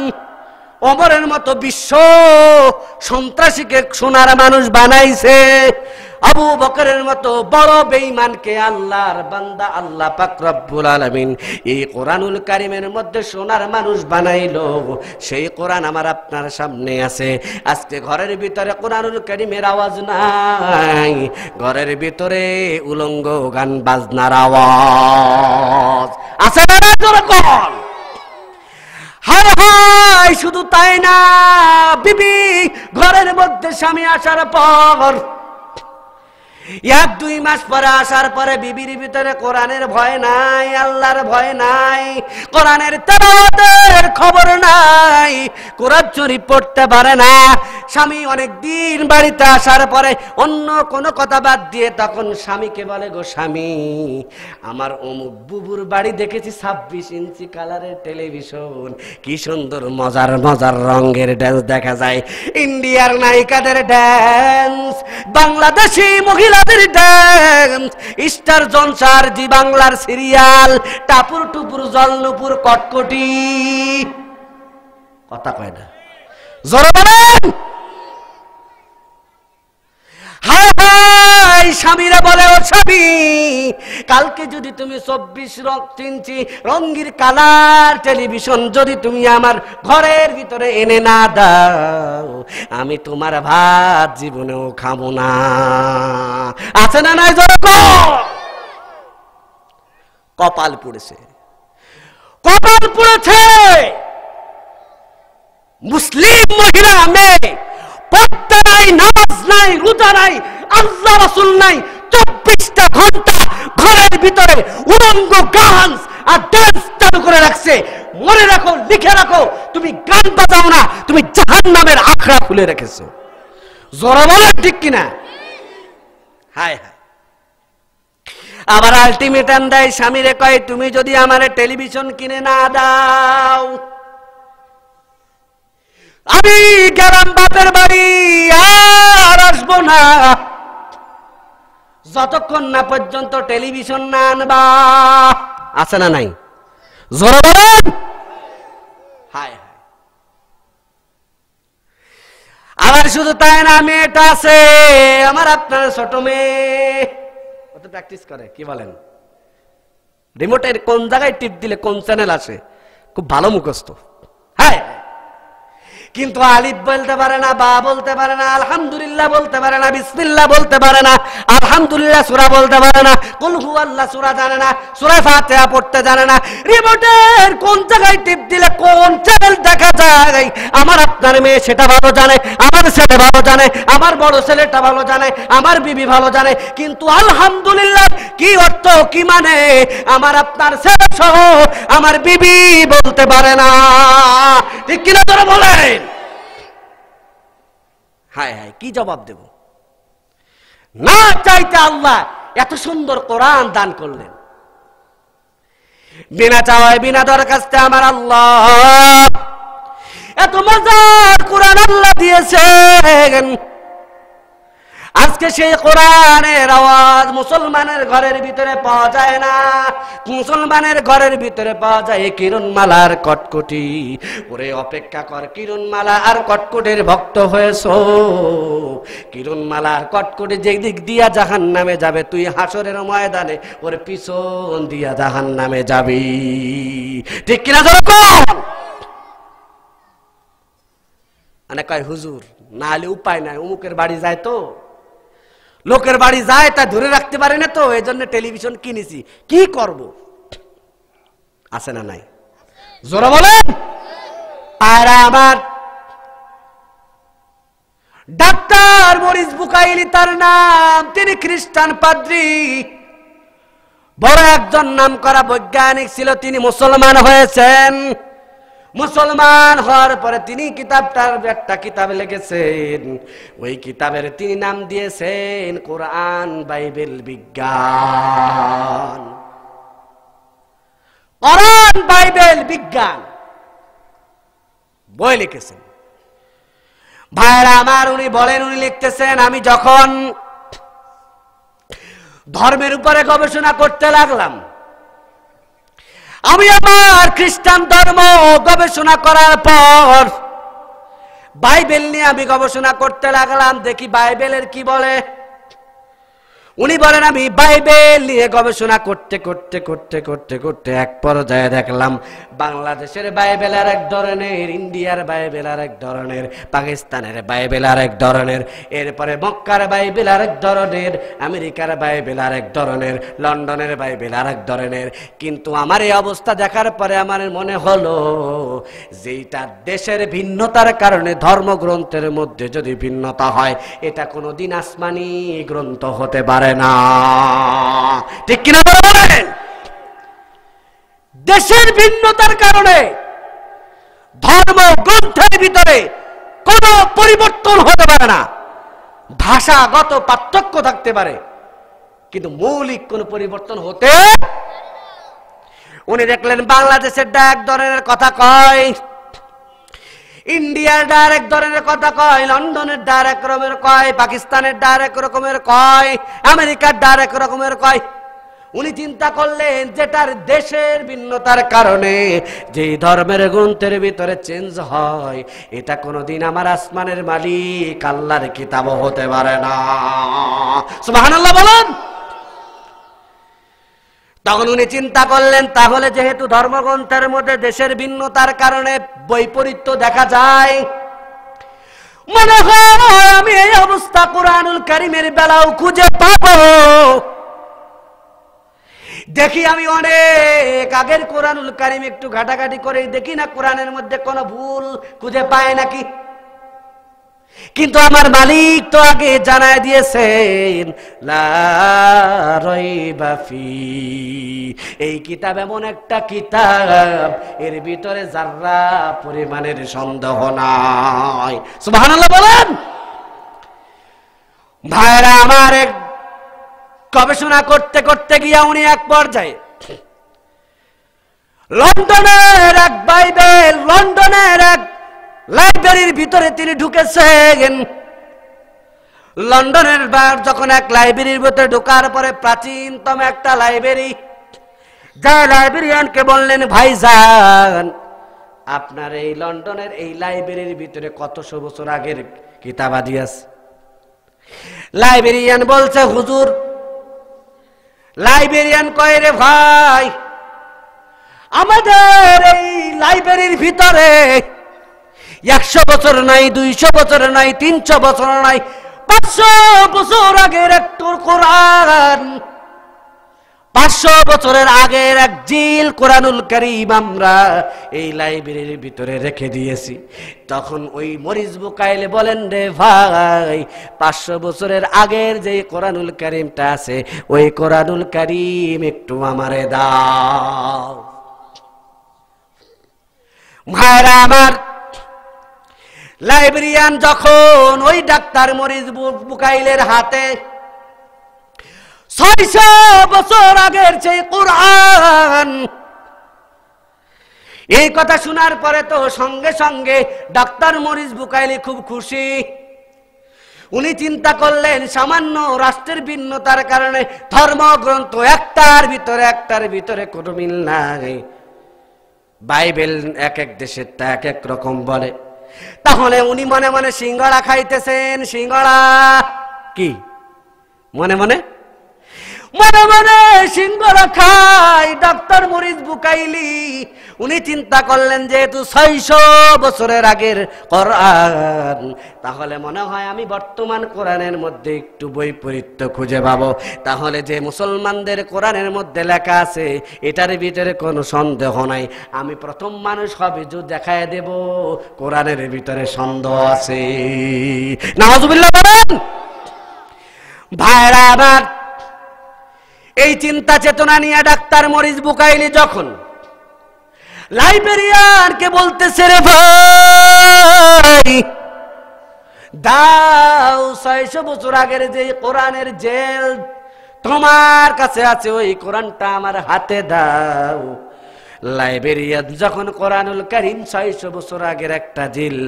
ওমরের মতো বিশ্ব সন্ত্রাসীকে সোনার মানুষ বানাইছে, আবু বকরের মতো বড় বেঈমানকে আল্লাহর বান্দা আল্লাহ পাক রব্বুল আলামিন এই কোরআনুল কারীমের মধ্যে সোনার মানুষ বানাইলো। সেই কোরআন আমার আপনার সামনে আছে। আজকে ঘরের ভিতরে কোরআনুল কারীমের আওয়াজ নাই, ঘরের ভিতরে উলঙ্গ গান বাজনার আওয়াজ আছে না? যখন হায় হায়, শুধু তাই না, বিবি ঘরের মধ্যে স্বামী আসার পর 1-2 মাস পরে আসার পরে বিবির ভিতরে কোরআনের ভয় নাই, আল্লাহর ভয় নাই, কোরআনের তেলাওয়াতের খবর নাই, কোরআন শরীফ পড়তে পারে না। স্বামী অনেক দিন বাড়িতে আসার পরে অন্য কোনো কথা বাদ দিয়ে তখন স্বামীকে বলে, গো স্বামী, আমার অমুক বুবুর বাড়ি দেখেছি 26 ইঞ্চি কালারের টেলিভিশন, কি সুন্দর মজার মজার রঙের ড্যান্স দেখা যায়, ইন্ডিয়ার নায়িকাদের ড্যান্স, বাংলাদেশি মহিলাদের ড্যান্স, স্টার জলসার, জি বাংলার সিরিয়াল, টাপুর টুপুর, জলনুপুর, কটকটি, কথা কয় না, জোরে বলেন। হায় হায়, স্বামীরা বলে, ও স্বামী, কালকে যদি তুমি 24 ইঞ্চি রঙিন কালার টেলিভিশন যদি তুমি আমার ঘরের ভিতরে এনে না দাও, আমি তোমার ভাত জীবনেও খাবো না। আছে না নাই? কপাল পুড়েছে, কপাল পুড়েছে। মুসলিম মহিলা মেয়ে, পর্দা নাই, নামাজ নাই, রোজা নাই, আল্লাহ রাসূল নাই, 24টা ঘন্টা ঘরের ভিতরে উলঙ্গ গান আর ডান্স চালু করে রাখছে। মনে রাখো, লিখে রাখো, তুমি গান বাজাও না, তুমি জাহান্নামের আখড়া খুলে রেখেছো। জোরে বলেন ঠিক কিনা? হায় হায়। আবার আলটিমেটাম দেয়, স্বামীরে কয়, তুমি যদি আমার টেলিভিশন কিনে না দাও, আমি গেলাম বাপের বাড়ি, আর আসবো না, যতক্ষণ না পর্যন্ত টেলিভিশন না আনবা। আছে না নাই? জোরে বলেন। হায় হায়। আবার শুধু তাই না, মেয়েটা আছে আমার আপনার ছোট মেয়ে, কত প্র্যাকটিস করে, কি বলেন, রিমোটের কোন জায়গায় টিপ দিলে কোন চ্যানেল আসে খুব ভালো মুখস্থ। হ্যাঁ, কিন্তু আলিফ বলতে পারে না, বা বলতে পারে না, আলহামদুলিল্লাহ বলতে পারে না, বিসমিল্লাহ বলতে পারে না, আলহামদুলিল্লাহ সূরা বলতে পারে না, কুল হুয়াল্লাহ সূরা জানে না, সূরা ফাতিহা পড়তে জানে না। রিমোটের কোন জায়গায় টিপ দিলে কোন চ্যানেল দেখা যায় আমার আপনার মেয়ে সেটা ভালো জানে, আমার ছেলে ভালো জানে, আমার বড় ছেলেটা ভালো জানে, আমার বিবি ভালো জানে। কিন্তু আলহামদুলিল্লাহ কি অর্থ, কি মানে, আমার আপনার ছেলে সহ আমার বিবি বলতে পারে না। ঠিক কিনা তোরা বলেন? হায় হায়, কি জবাব দেব? না চাইতে আল্লাহ এত সুন্দর কোরআন দান করলেন, বিনা চাওয়ায় বিনা দরখাস্তে আমার আল্লাহ এত মজার কোরআন আল্লাহ দিয়েছেন। আজকে সেই কোরআনের আওয়াজ মুসলমানের ঘরের ভিতরে পাওয়া যায় না, মুসলমানের ঘরের ভিতরে পাওয়া যায় কিরণমালার কটকটি। ওরে অপেক্ষা কর, কিরণমালা আর কটকটির ভক্ত হয়েছো, কিরণমালার কটকটি যে দিক দিয়া জাহান্নামে যাবে, তুই হাসরের ময়দানে ওর পিছন দিয়া জাহান্নামে যাবি। ঠিক কিনা যখন মানে কয়, হুজুর না হলে উপায় নাই, অমুকের বাড়ি যায় তো, লোকের বাড়ি যায়, তা ধরে রাখতে পারে না তো, এই জন্য টেলিভিশন কিনেছি, কি করব? আছে না নাই? জোরে বলেন। আর আমার ডাক্তার মরিস বুকাইলি তার নাম, তিনি খ্রিস্টান পাদ্রী, বড় একজন নামকরা বৈজ্ঞানিক ছিল, তিনি মুসলমান হয়েছেন। মুসলমান হওয়ার পরে তিনি একটা কিতাব লিখেছেন। ওই কিতাবের তিনি নাম দিয়েছেন কোরআন বাইবেল বিজ্ঞান। কোরআন বাইবেল বিজ্ঞান বই লিখেছেন। ভাইরা আমার, উনি বলেন, উনি লিখতেছেন, আমি যখন ধর্মের উপরে গবেষণা করতে লাগলাম, আমি আমার খ্রিস্টান ধর্ম গবেষণা করার পর বাইবেল নিয়ে আমি গবেষণা করতে লাগলাম, দেখি বাইবেলের কি বলে। উনি বলেন, আমি বাইবেল নিয়ে গবেষণা করতে করতে করতে করতে করতে এক পর্যায়ে দেখলাম বাংলাদেশের বাইবেল আর এক ধরনের, ইন্ডিয়ার বাইবেল আর এক ধরনের, পাকিস্তানের বাইবেল আর এক ধরনের, এরপরে মক্কার বাইবেল আর এক ধরনের, আমেরিকার বাইবেল আর এক ধরনের, লন্ডনের বাইবেল আর এক ধরনের। কিন্তু আমার এই অবস্থা দেখার পরে আমার মনে হলো, যেটা দেশের ভিন্নতার কারণে ধর্মগ্রন্থের মধ্যে যদি ভিন্নতা হয়, এটা কোনোদিন আসমানি গ্রন্থ হতে পারে না। ঠিক কিনা বলেন? দেশের ভিন্নতার কারণে ধর্মগ্রন্থের ভিতরে কোনো পরিবর্তন হতে পারে না। ভাষাগত পার্থক্য থাকতে পারে, কিন্তু মৌলিক কোনো পরিবর্তন হতে। উনি দেখলেন বাংলাদেশের এক ধরনের কথা কয়, ইন্ডিয়ার ডাইরেক্ট ধরনের কথা কয়, লন্ডনের ডাইরেক্ট রকমের কয়, পাকিস্তানের ডাইরেক্ট রকমের কয়, আমেরিকার ডাইরেক্ট রকমের কয়। উনি চিন্তা করলেন, যেটার দেশের ভিন্নতার কারণে যে ধর্মের গ্রন্থের ভিতরে চেঞ্জ হয়, এটা কোনোদিন আমার আসমানের মালিক আল্লাহর কিতাব হতে পারে না। সুবহানাল্লাহ বলেন। তখন উনি চিন্তা করলেন, তাহলে যেহেতু ধর্মগ্রন্থের মধ্যে দেশের ভিন্নতার কারণে বৈপরীত্য দেখা যায়, মনে হয় আমি এই অবস্থা কুরআনুল কারীমের বেলাও খুঁজে পাবো। দেখি আমি অনেক আগের কুরআনুল কারীম একটু ঘাটাঘাটি করে দেখি না কোরআনের মধ্যে কোনো ভুল খুঁজে পায় নাকি। কিন্তু আমার মালিক তো আগে জানায় দিয়েছেন, লা রাইবা ফি, এই কিতাব এমন একটা কিতাব, এর ভিতরে যারা পরিমাণের সন্দেহ নাই। সুবহানাল্লাহ বলেন। ভাইরা আমার, গবেষণা করতে করতে গিয়া উনি এক পর্যায়ে লন্ডনের এক বাইবেল, লন্ডনের এক লাইব্রেরির ভিতরে তিনি ঢুকেছেন। লন্ডনের যখন এক লাইব্রেরির ভিতরে ঢোকার পরে প্রাচীনতম একটা লাইব্রেরি, যা লাইব্রেরিয়ানকে বললেন, ভাইজান আপনার এই লন্ডনের এই লাইব্রেরির ভিতরে কতশো বছর আগের কিতাবাদি আছে। লাইব্রেরিয়ান বলছে, হুজুর। লাইব্রেরিয়ান কয়, রে ভাই, আমাদের এই লাইব্রেরির ভিতরে 100 বছর নাই, 200 বছর নাই, 300 বছর নাই, 500 বছর আগের একটু কোরআন, 500 বছরের আগের এক জিল কোরআনুল কারীম আমরা এই লাইব্রেরির ভিতরে রেখে দিয়েছি। তখন ওই মরিস বুকাইলে বলেন, রে ভাই, 500 বছরের আগের যে কোরআনুল কারীমটা আছে, ওই কোরআনুল কারীম একটু আমারে দাও। ভাইরা আমার, লাইব্রেরিয়ান যখন ওই ডাক্তার মরিস বুকাইলের হাতে 600 বছর আগের যে কোরআন, এই কথা শোনার পরে তো সঙ্গে সঙ্গে ডাক্তার মরিস বুকাইলি খুব খুশি। উনি চিন্তা করলেন, সামান্য রাষ্ট্রের ভিন্নতার কারণে ধর্মগ্রন্থ একটার ভিতরে কোনো মিল নাই। বাইবেল এক এক দেশের তা এক এক রকম বলে। তাহলে উনি মনে মনে সিঙ্গাড়া খাইতেছেন। সিঙ্গাড়া কি মনে মনে সিঙ্গাড়া খাই ডাক্তার মরিস বুকাইলি। উনি চিন্তা করলেন, যেহেতু 600 বছরের আগের কোরআন, তাহলে মনে হয় আমি বর্তমান কোরআনের মধ্যে একটু বৈপরীত্য খুঁজে পাবো। তাহলে যে মুসলমানদের কোরআনের মধ্যে লেখা আছে, এটার ভিতরে কোনো সন্দেহ নাই। আমি প্রথম মানুষ হবে যে দেখায় দেব কোরআনের ভিতরে সন্দেহ আছে। নাউজুবিল্লাহ বলেন। ভাইরা আমার, এই চিন্তা চেতনা নিয়ে ডাক্তার মরিস বুকাইলি যখন লাইব্রেরিয়ানকে বলতেছে, রে ভাই দাও 600 বছর আগের যে কোরআনের জেল তোমার কাছে আছে ওই কোরআনটা আমার হাতে দাও। লাইব্রেরিয়ান যখন কোরআনুল কারীম 600 বছর আগের একটা জিল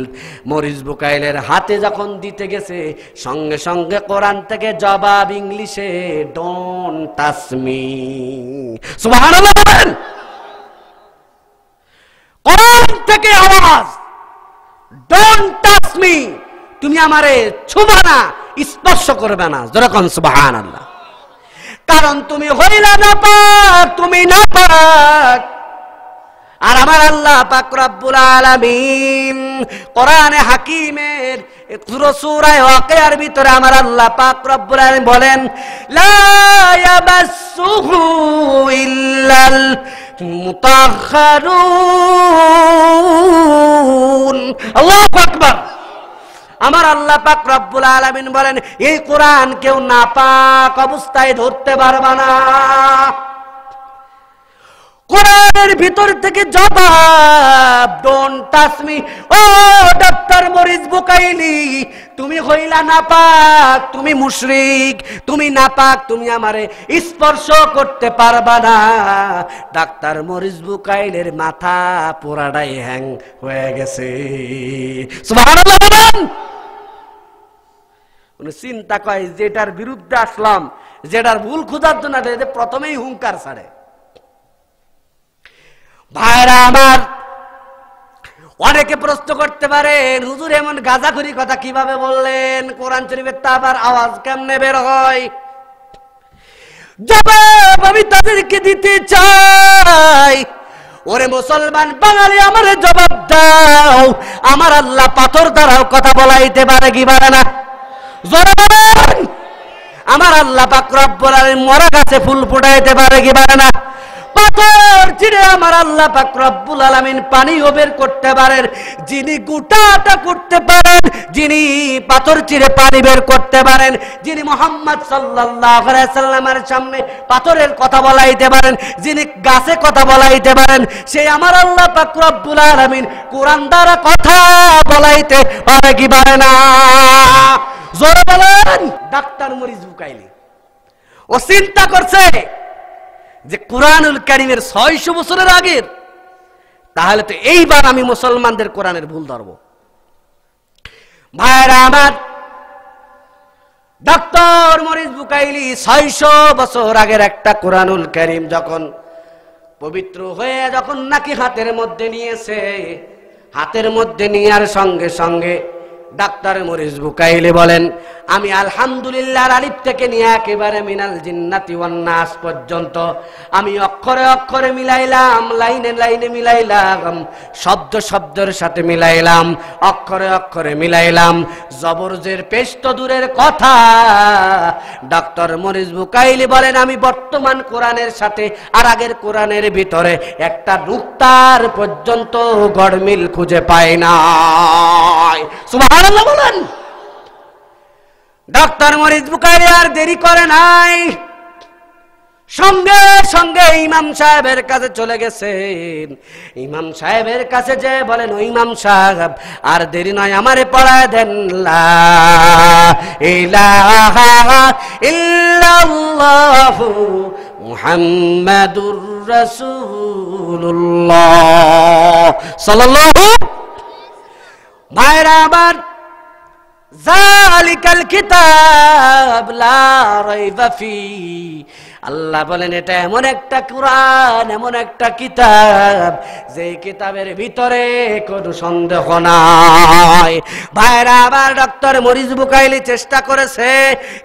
মরিস বুকাইলের হাতে যখন দিতে গেছে, সঙ্গে সঙ্গে কোরআন থেকে জবাব ইংলিশে, ডোন্ট টাচ মি। সুবহানাল্লাহ বলেন। কোরআন থেকে আওয়াজ, ডোন্ট টাচ মি, তুমি আমারে ছুবা না, স্পর্শ করবে না। যেরকম সুবহানাল্লাহ। কারণ তুমি হইলা নাপাক, তুমি নাপাক। আর আমার আল্লাহ পাক রব্বুল আলামিন কোরআনে হাকিমের সূরা ওয়াকিয়ার ভিতরে আমার আল্লাহ পাক রব্বুল আলামিন বলেন, লা ইয়ামাসসুহু ইল্লাল মুতাহহারুন। আল্লাহু আকবার। আমার আল্লাহ পাক রব্বুল আলামিন বলেন, এই কোরআন কেউ নাপাক অবস্থায় ধরতে পারবে না। কোরআনের ভিতর থেকে জবাব, ডোন্ট টাচ মি। ও ডাক্তার মরিস বুকাইলি, তুমি হইলা নাপাক, তুমি মুশরিক, তুমি নাপাক, তুমি আমারে স্পর্শ করতে পারবা না। ডাক্তার মরিস বুকাইলের মাথা পুরাটাই হ্যাং হয়ে গেছে। সুবহানাল্লাহ বলেন। উনি চিন্তা করে, যেটার বিরুদ্ধে আসলাম, যেটার ভুল খোঁজার জন্য প্রথমেই হুঙ্কার ছাড়ে। ভাইরা আমার, অনেকে প্রশ্ন করতে পারেন, হুজুর এমন গাঁজাখুরি কথা কিভাবে বললেন? কোরআন শরীফের তা আবার আওয়াজ কেমনে বের হয়? জবাব আমি তাদেরকে দিতে চাই। ওরে মুসলমান বাঙালি, আমার জবাব দাও, আমার আল্লাহ পাথর দ্বারাও কথা বলাইতে পারে কি পারে না? জোরে বলেন। আমার আল্লাহ পাক রব্বুল আলামিন মরা গাছে ফুল ফুটাইতে পারে কি পারে না? পাথর চিরে আমার আল্লাহ পাক রব্বুল আলামিন পানিও বের করতে পারেন। যিনি গোটাটা করতে পারেন, যিনি পাথর চিরে পানি বের করতে পারেন, যিনি মুহাম্মদ সাল্লাল্লাহু আলাইহি সাল্লামের সামনে পাথরের কথা বলাইতে পারেন, যিনি গাছে কথা বলাইতে পারেন, সেই আমার আল্লাহ পাক রব্বুল আলামিন কোরআন দ্বারা কথা বলাইতে পারে কি পারে না? জোরে বলেন। ডাক্তার মরিস বুকাইলি ও চিন্তা করছে যে কোরআনুল কারীমের 600 বছরের আগের, তাহলে তো এইবার আমি মুসলমানদের কোরআনের ভুল ধরব। ভাইরা আমার, ডাক্তার মরিস বুকাইলি 600 বছর আগের একটা কোরআনুল কারীম যখন পবিত্র হয়ে যখন নাকি হাতের মধ্যে নিয়েছে, হাতের মধ্যে নেওয়ার সঙ্গে সঙ্গে ডাক্তার মরিস বুকাইলি বলেন, আমি আলহামদুলিল্লাহ আলিফ থেকে নিয়ে একেবারে মিনাল জিন্নাতি ওয়ান নাস পর্যন্ত আমি অক্ষরে অক্ষরে মিলাইলাম, লাইনে লাইনে মিলাইলাম, শব্দ শব্দের সাথে মিলাইলাম, অক্ষরে অক্ষরে মিলাইলাম। জবরজের পেশ তো দূরের কথা, ডাক্তার মরিস বুকাইলি বলেন, আমি বর্তমান কোরআনের সাথে আর আগের কোরআনের ভিতরে একটা নুক্তার পর্যন্ত গড়মিল খুঁজে পাই না। সুবহানাল্লাহ বলেন। ডাক্তার মরিস বুকাইলি আর দেরি করে নাই, সঙ্গে সঙ্গে ইমাম সাহেবের কাছে চলে গেছেন। ইমাম সাহেবের কাছে যে বলেন, ও ইমাম সাহেব আর দেরি নয়, আমারে পড়ায় দেন লা ইলাহা ইল্লাল্লাহু মুহাম্মাদুর রাসূলুল্লাহ সাল্লাল্লাহু। ভাইরা আমার, যালিকাল কিতাব লা রাইবা ফি, আল্লাহ বলেন এটা এমন একটা কোরআন, এমন একটা কিতাব যে কিতাবের ভিতরে কোনো সন্দেহ নাই। ভাইরা আবার, ডক্টর মরিস বুকাইলি চেষ্টা করেছে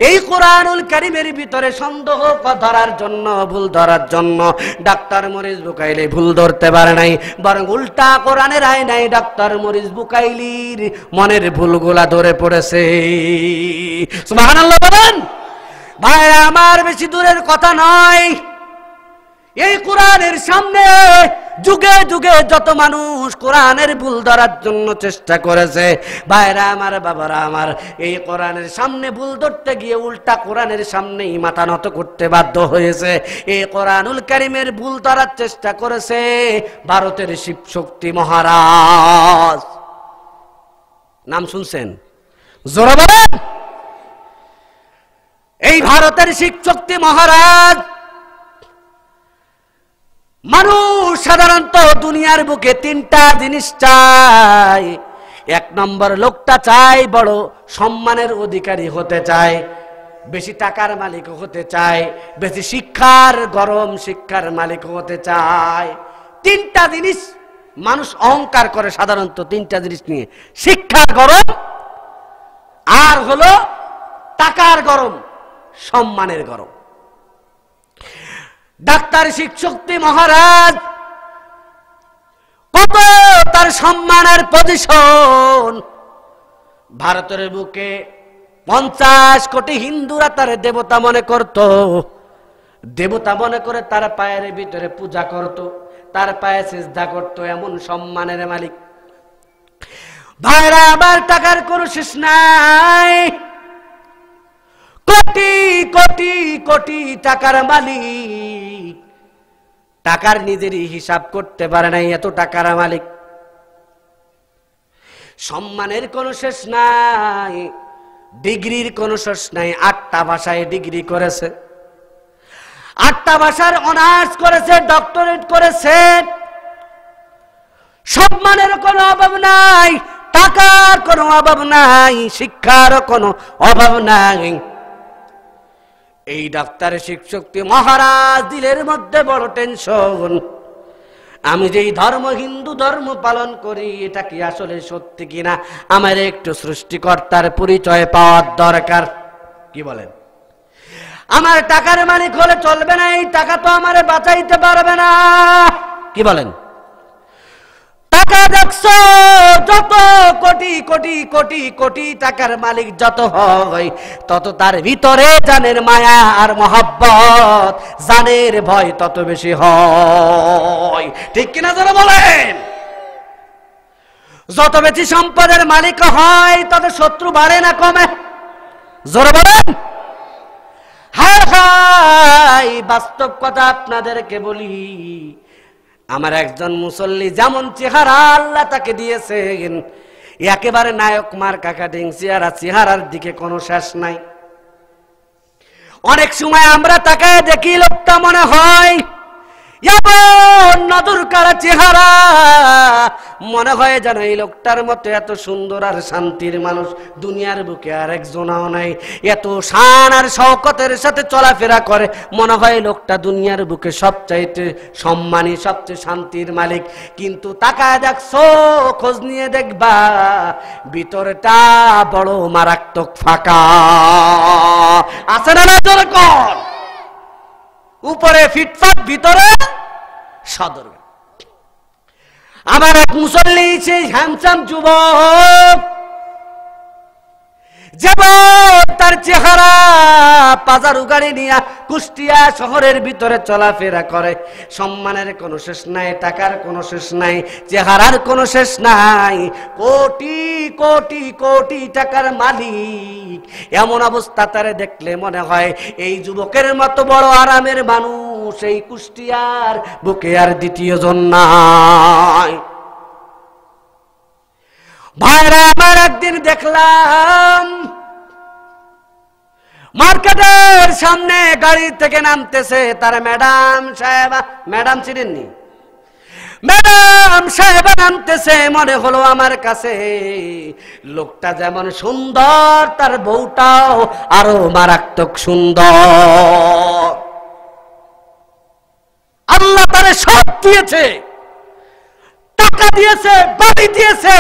এই কোরআনুল কারীমের ভিতরে সন্দেহ ধরার জন্য, ভুল ধরার জন্য। ডাক্তার মরিস বুকাইলি ভুল ধরতে পারে নাই, বরং উল্টা কোরআনের আয়নায় ডাক্তার মরিস বুকাইলির মনের ভুলগুলা ধরে পড়েছে। সুবহানাল্লাহ বলেন। ভাই আমার, বেশি দূরের কথা নয়, এই কোরআনের সামনে যুগে যুগে যত মানুষ কোরআনের ভুল ধরার জন্য চেষ্টা করেছে, ভাইরা আমার, বাবারা আমার, এই কোরআনের সামনে ভুল ধরতে গিয়ে উল্টা কোরআনের সামনেই মাথা নত করতে বাধ্য হয়েছে। এই কোরআনুল কারীমের ভুল ধরার চেষ্টা করেছে ভারতের শিবশক্তি মহারাজ। নাম শুনছেন? জোরে বলেন। এই ভারতের শিবশক্তি মহারাজ, মানুষ সাধারণত দুনিয়ার বুকে তিনটা জিনিস চায়। এক নম্বর, লোকটা চায় বড় সম্মানের অধিকারী হতে চায়, বেশি টাকার মালিক হতে চায়, বেশি শিক্ষার গরম শিক্ষার মালিক হতে চায়। তিনটা জিনিস মানুষ অহংকার করে সাধারণত, তিনটা জিনিস নিয়ে, শিক্ষার গরম, আর হলো টাকার গরম, সম্মানের গরম। ডাক্তার শিবশক্তি মহারাজ কত তার সম্মানের পজিশন, ভারতের বুকে 50 কোটি হিন্দুরা তার দেবতা মনে করত, দেবতা মনে করে তার পায়ের ভিতরে পূজা করত, তার পায়ে সিজদা করত, এমন সম্মানের মালিক। ভাইরা আমার, টাকার কোনো শেষ নাই, কোটি কোটি কোটি টাকার মালিক, টাকার নিজেরই হিসাব করতে পারে নাই, এত টাকার মালিক। সম্মানের কোনো শেষ নাই, ডিগ্রির কোনো শেষ নাই। 8টা ভাষায় ডিগ্রি করেছে, 8টা ভাষার অনার্স করেছে, ডক্টরেট করেছে। সম্মানের কোনো অভাব নাই, টাকার কোনো অভাব নাই, শিক্ষার কোনো অভাব নাই। এই ডাক্তার শিবশক্তি মহারাজ দিলের মধ্যে বড় টেনশন, আমি যেই ধর্ম, হিন্দু ধর্ম পালন করি, এটা কি আসলে সত্যি কিনা, আমার একটু সৃষ্টিকর্তার পরিচয় পাওয়ার দরকার। কি বলেন? আমার টাকার মালিক হলে চলবে না, এই টাকা তো আমারে বাঁচাইতে পারবে না। কি বলেন? টাকা দেখছো, যত কোটি কোটি কোটি কোটি টাকার মালিক যত হয়, তত তার ভিতরে জানের মায়া আর মহব্বত, জানের ভয় তত বেশি হয়। ঠিক কিনা যারা বলেন? যত বেশি সম্পদের মালিক হয়, তত শত্রু বাড়ে না কমে? জোরে বলেন। হায় হায়, বাস্তব কথা আপনাদেরকে বলি, আমার একজন মুসল্লি যেমন চেহারা আল্লাহ তাকে দিয়েছেন, একেবারে নায়ক মার্কা কাটিং চেহারা, চেহারার দিকে কোনো শেষ নাই। অনেক সময় আমরা তাকায় দেখি, লোকটা মনে হয় এমন নদর কারা চেহারা, মনে হয় যেন এই লোকটার মতো এত সুন্দর আর শান্তির মানুষ দুনিয়ার বুকে আর একজনও নাই। এত শান আর শওকতের সাথে চলাফেরা করে, মনে হয় লোকটা দুনিয়ার বুকে সবচাইতে সম্মানী, সবচেয়ে শান্তির মালিক। কিন্তু তাকায় দেখছো, খোঁজ নিয়ে দেখবা, ভিতরটা বড় মারাত্মক ফাঁকা। আছে না যেরকম উপরে ফিটফাট, ভিতরে সদর। আমার এক মুসল্লি, সেই হ্যান্ডসাম যুবক, যেমন তার চেহারা, পাজারু গাড়ি নিয়ে কুষ্টিয়া শহরের ভিতরে চলাফেরা করে, সম্মানের কোনো শেষ নাই, টাকার কোনো শেষ নাই, চেহারার কোনো শেষ নাই, কোটি কোটি কোটি টাকার মালিক। এমন অবস্থা তারে দেখলে মনে হয় এই যুবকের মতো বড় আরামের মানুষ এই কুষ্টিয়ার বুকে আর দ্বিতীয় জন নাই। ভাইরা আমার, একদিন দেখলাম মার্কেটের সামনে গাড়ি থেকে নামতেছে তার ম্যাডাম সাহেবা। ম্যাডাম চিনেননি? ম্যাডাম সাহেবা নামতেছে, মনে হলো আমার কাছে লোকটা যেমন সুন্দর, তার বউটাও আরো মারাত্মক সুন্দর। আল্লাহ তারে সব দিয়েছে, টাকা দিয়েছে, বাড়ি দিয়েছে,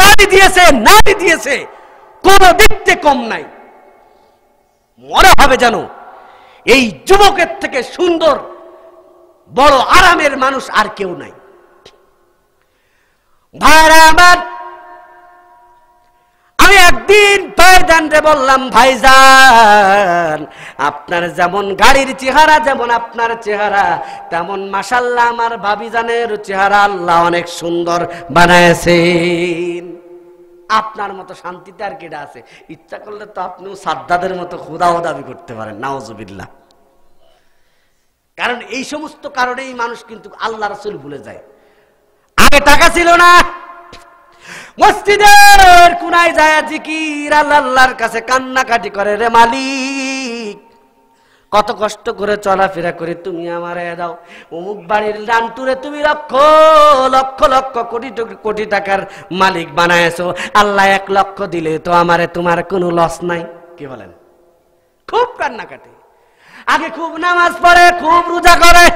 গাড়ি দিয়েছে, নারী দিয়েছে, কোন দিকতে কম নাই। মনে হবে যেন এই যুবকের থেকে সুন্দর, বড় আরামের মানুষ আর কেউ নাই। ভাইরা আমার, আমি একদিন পরিচয় দেন রে। বললাম ভাইজান আপনার যেমন গাড়ির চেহারা, যেমন আপনার চেহারা, তেমন মাশাআল্লাহ আমার ভাবিজানের চেহারা আল্লাহ অনেক সুন্দর বানায়েছেন। আপনার মতো শান্তিতে আর কেডা আছে? ইচ্ছা করলে তো আপনিও সাদ্দাদের মতো খোদাও দাবি করতে পারেন, নাউজুবিল্লাহ। কারণ এই সমস্ত কারণেই মানুষ কিন্তু আল্লাহ রাসূল ভুলে যায়। আগে টাকা ছিল না, মসজিদের কোনায় যায় জিকির আল্লাহর কাছে কান্নাকাটি করে, রে মালিক কত কষ্ট করে চলাফেরা করে তুমি আমারে দাও। অমুক বাড়ির রান্টুরে তুমি লক্ষ লক্ষ লক্ষ কোটি কোটি টাকার মালিক বানায়ছো, আল্লাহ 1 লক্ষ দিলে তো আমারে তোমার কোনো লস নাই। কি বলেন? খুব কান্নাকাটি। আগে খুব নামাজ পড়ে, খুব রোজা করে।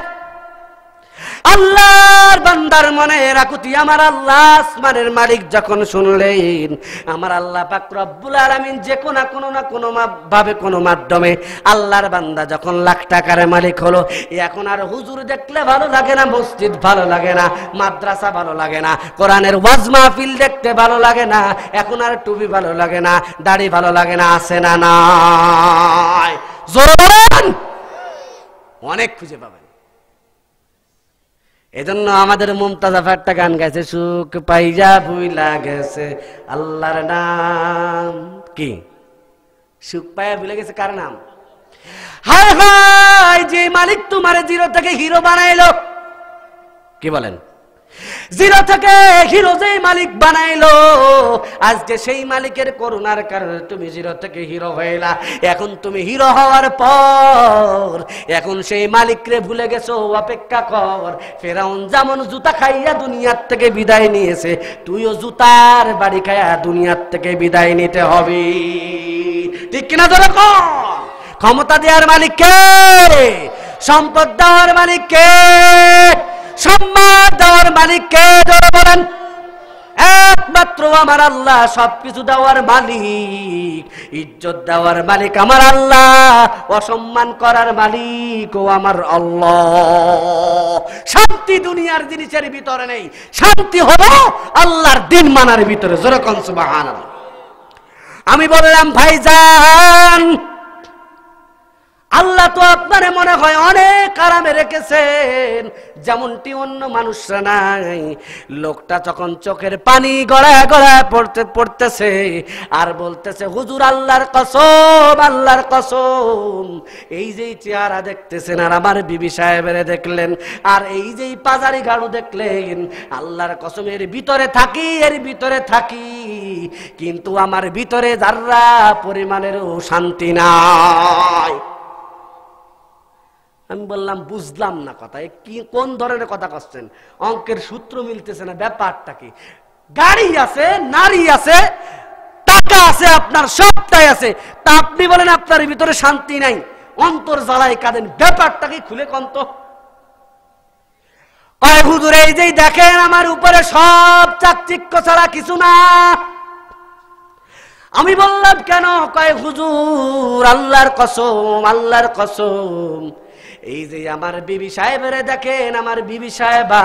আল্লাহর বান্দার মনে রাকুতি আমার আল্লাহ আসমানের মালিক যখন শুনলেন, আমার আল্লাহ পাক রব্বুল আলামিন যে কোনো না কোনো ভাবে কোনো মাধ্যমে আল্লাহর বান্দা যখন লাখ টাকার মালিক হলো, এখন আর হুজুর দেখলে ভালো লাগে না, মসজিদ ভালো লাগে না, মাদ্রাসা ভালো লাগে না, কোরআনের ওয়াজ মাহফিল দেখতে ভালো লাগে না, এখন আর টুপি ভালো লাগে না, দাড়ি ভালো লাগে না। আছে না নাই? জোরে বলেন। অনেক খুঁজে পাবেন। এজন্য আমাদের মুমতাজ আফা একটা গান গাইছে, সুখ পাইয়া ভুইলা গেছে আল্লাহর নাম। কি সুখ পাইয়া ভুলে গেছে? কার নাম? হায় হায়, যে মালিক তোমার জিরো থেকে হিরো বানাইলো। কি বলেন? জিরো থেকে হিরো যেই মালিক বানাইলো, আজকে সেই মালিকের করুণার কারণে তুমি জিরো থেকে হিরো হইলা। এখন তুমি হিরো হওয়ার পর এখন সেই মালিকরে ভুলে গেছো। অপেক্ষা কর, ফেরাউন যেমন জুতা খাইয়া দুনিয়ার থেকে বিদায় নিয়েছে, তুইও জুতার বাড়ি খাইয়া দুনিয়ার থেকে বিদায় নিতে হবে। ঠিক কিনা? ধরো ক্ষমতা দেওয়ার মালিক কে? সম্পদ দেওয়ার মালিক কে? সম্মান দেওয়ার মালিক কে? ধরে বলেন। একমাত্র আমার আল্লাহ। সবকিছু দেওয়ার মালিক, ইজ্জত দেওয়ার মালিক আমার আল্লাহ, অসম্মান করার মালিক ও আমার আল্লাহ। শান্তি দুনিয়ার জিনিসের ভিতরে নেই, শান্তি হলো আল্লাহর দিন মানার ভিতরে। জোরে কোন সুবহানাল্লাহ। আমি বললাম ভাইজান আল্লাহ তো আপনারে মনে হয় অনেক আরামে রেখেছেন, যেমনটি অন্য মানুষরা নাই। লোকটা যখন চোখের পানি গড়ায় গড়ায় পড়তেছে আর বলতেছে, হুজুর আল্লাহর কসম, আল্লাহর কসম, এই যে চেহারা দেখতেছেন আর আমার বিবি সাহেবের দেখলেন আর এই যে পাজারি গাড়ু দেখলেন, আল্লাহর কসম এর ভিতরে থাকি, এর ভিতরে থাকি, কিন্তু আমার ভিতরে যারা পরিমাণেরও শান্তি নাই। আমি বললাম বুঝলাম না কথা, কি কোন ধরনের কথা করছেন? অঙ্কের সূত্র মিলতেছে না। ব্যাপারটা কি? গাড়ি আছে, নারী আছে, টাকা আছে, আপনার সবটাই আছে, তা আপনি বলেন আপনার ভিতরে শান্তি নাই, অন্তর জ্বালায় কাঁদেন। ব্যাপারটা কি খুলে কোন তো? কয় হুজুর এই যে দেখেন আমার উপরে সব চাকচিক্য ছাড়া কিছু না। আমি বললাম কেন? কয় হুজুর আল্লাহর কসম, আল্লাহর কসম, এই যে আমার বিবি সাহেবের দেখেন, আমার বিবি সাহেবা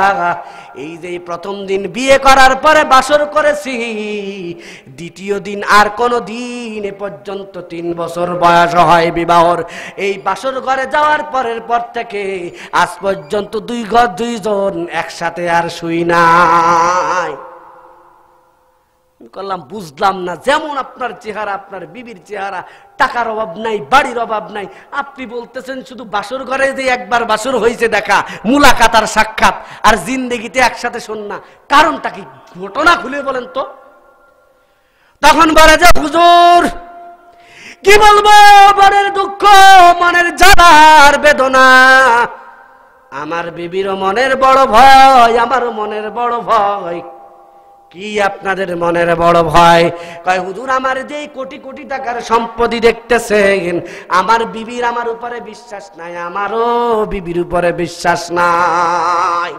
এই যে প্রথম দিন বিয়ে করার পরে বাসর করেছি, দ্বিতীয় দিন আর কোনো দিন এ পর্যন্ত 3 বছর বয়স হয় বিবাহর, এই বাসর ঘরে যাওয়ার পরের পর থেকে আজ পর্যন্ত 2 ঘর 2 জন একসাথে আর শুই নাই। করলাম বুঝলাম না। যেমন আপনার চেহারা, আপনার বিবির চেহারা, টাকার অভাব নাই, বাড়ির অভাব নাই, আপনি বলতেছেন শুধু বাসর ঘরে যে একবার বাসর হয়েছে দেখা, মুলাকাত আর সাক্ষাৎ, আর জিন্দেগিতে একসাথে শোন না। কারণটা কি? ঘটনা খুলে বলেন তো। তখন বলে যে হুজুর কি বলবো, মনের দুঃখ, মনের জ্বালার বেদনা, আমার বিবিরও মনের বড় ভয়, আমারও মনের বড় ভয়। কি আপনাদের মনের বড় ভয়? কয় হুজুর আমার যে কোটি কোটি টাকার সম্পত্তি দেখতেছেন, আমার বিবির আমার উপরে বিশ্বাস নাই, আমারও বিবির উপরে বিশ্বাস নাই।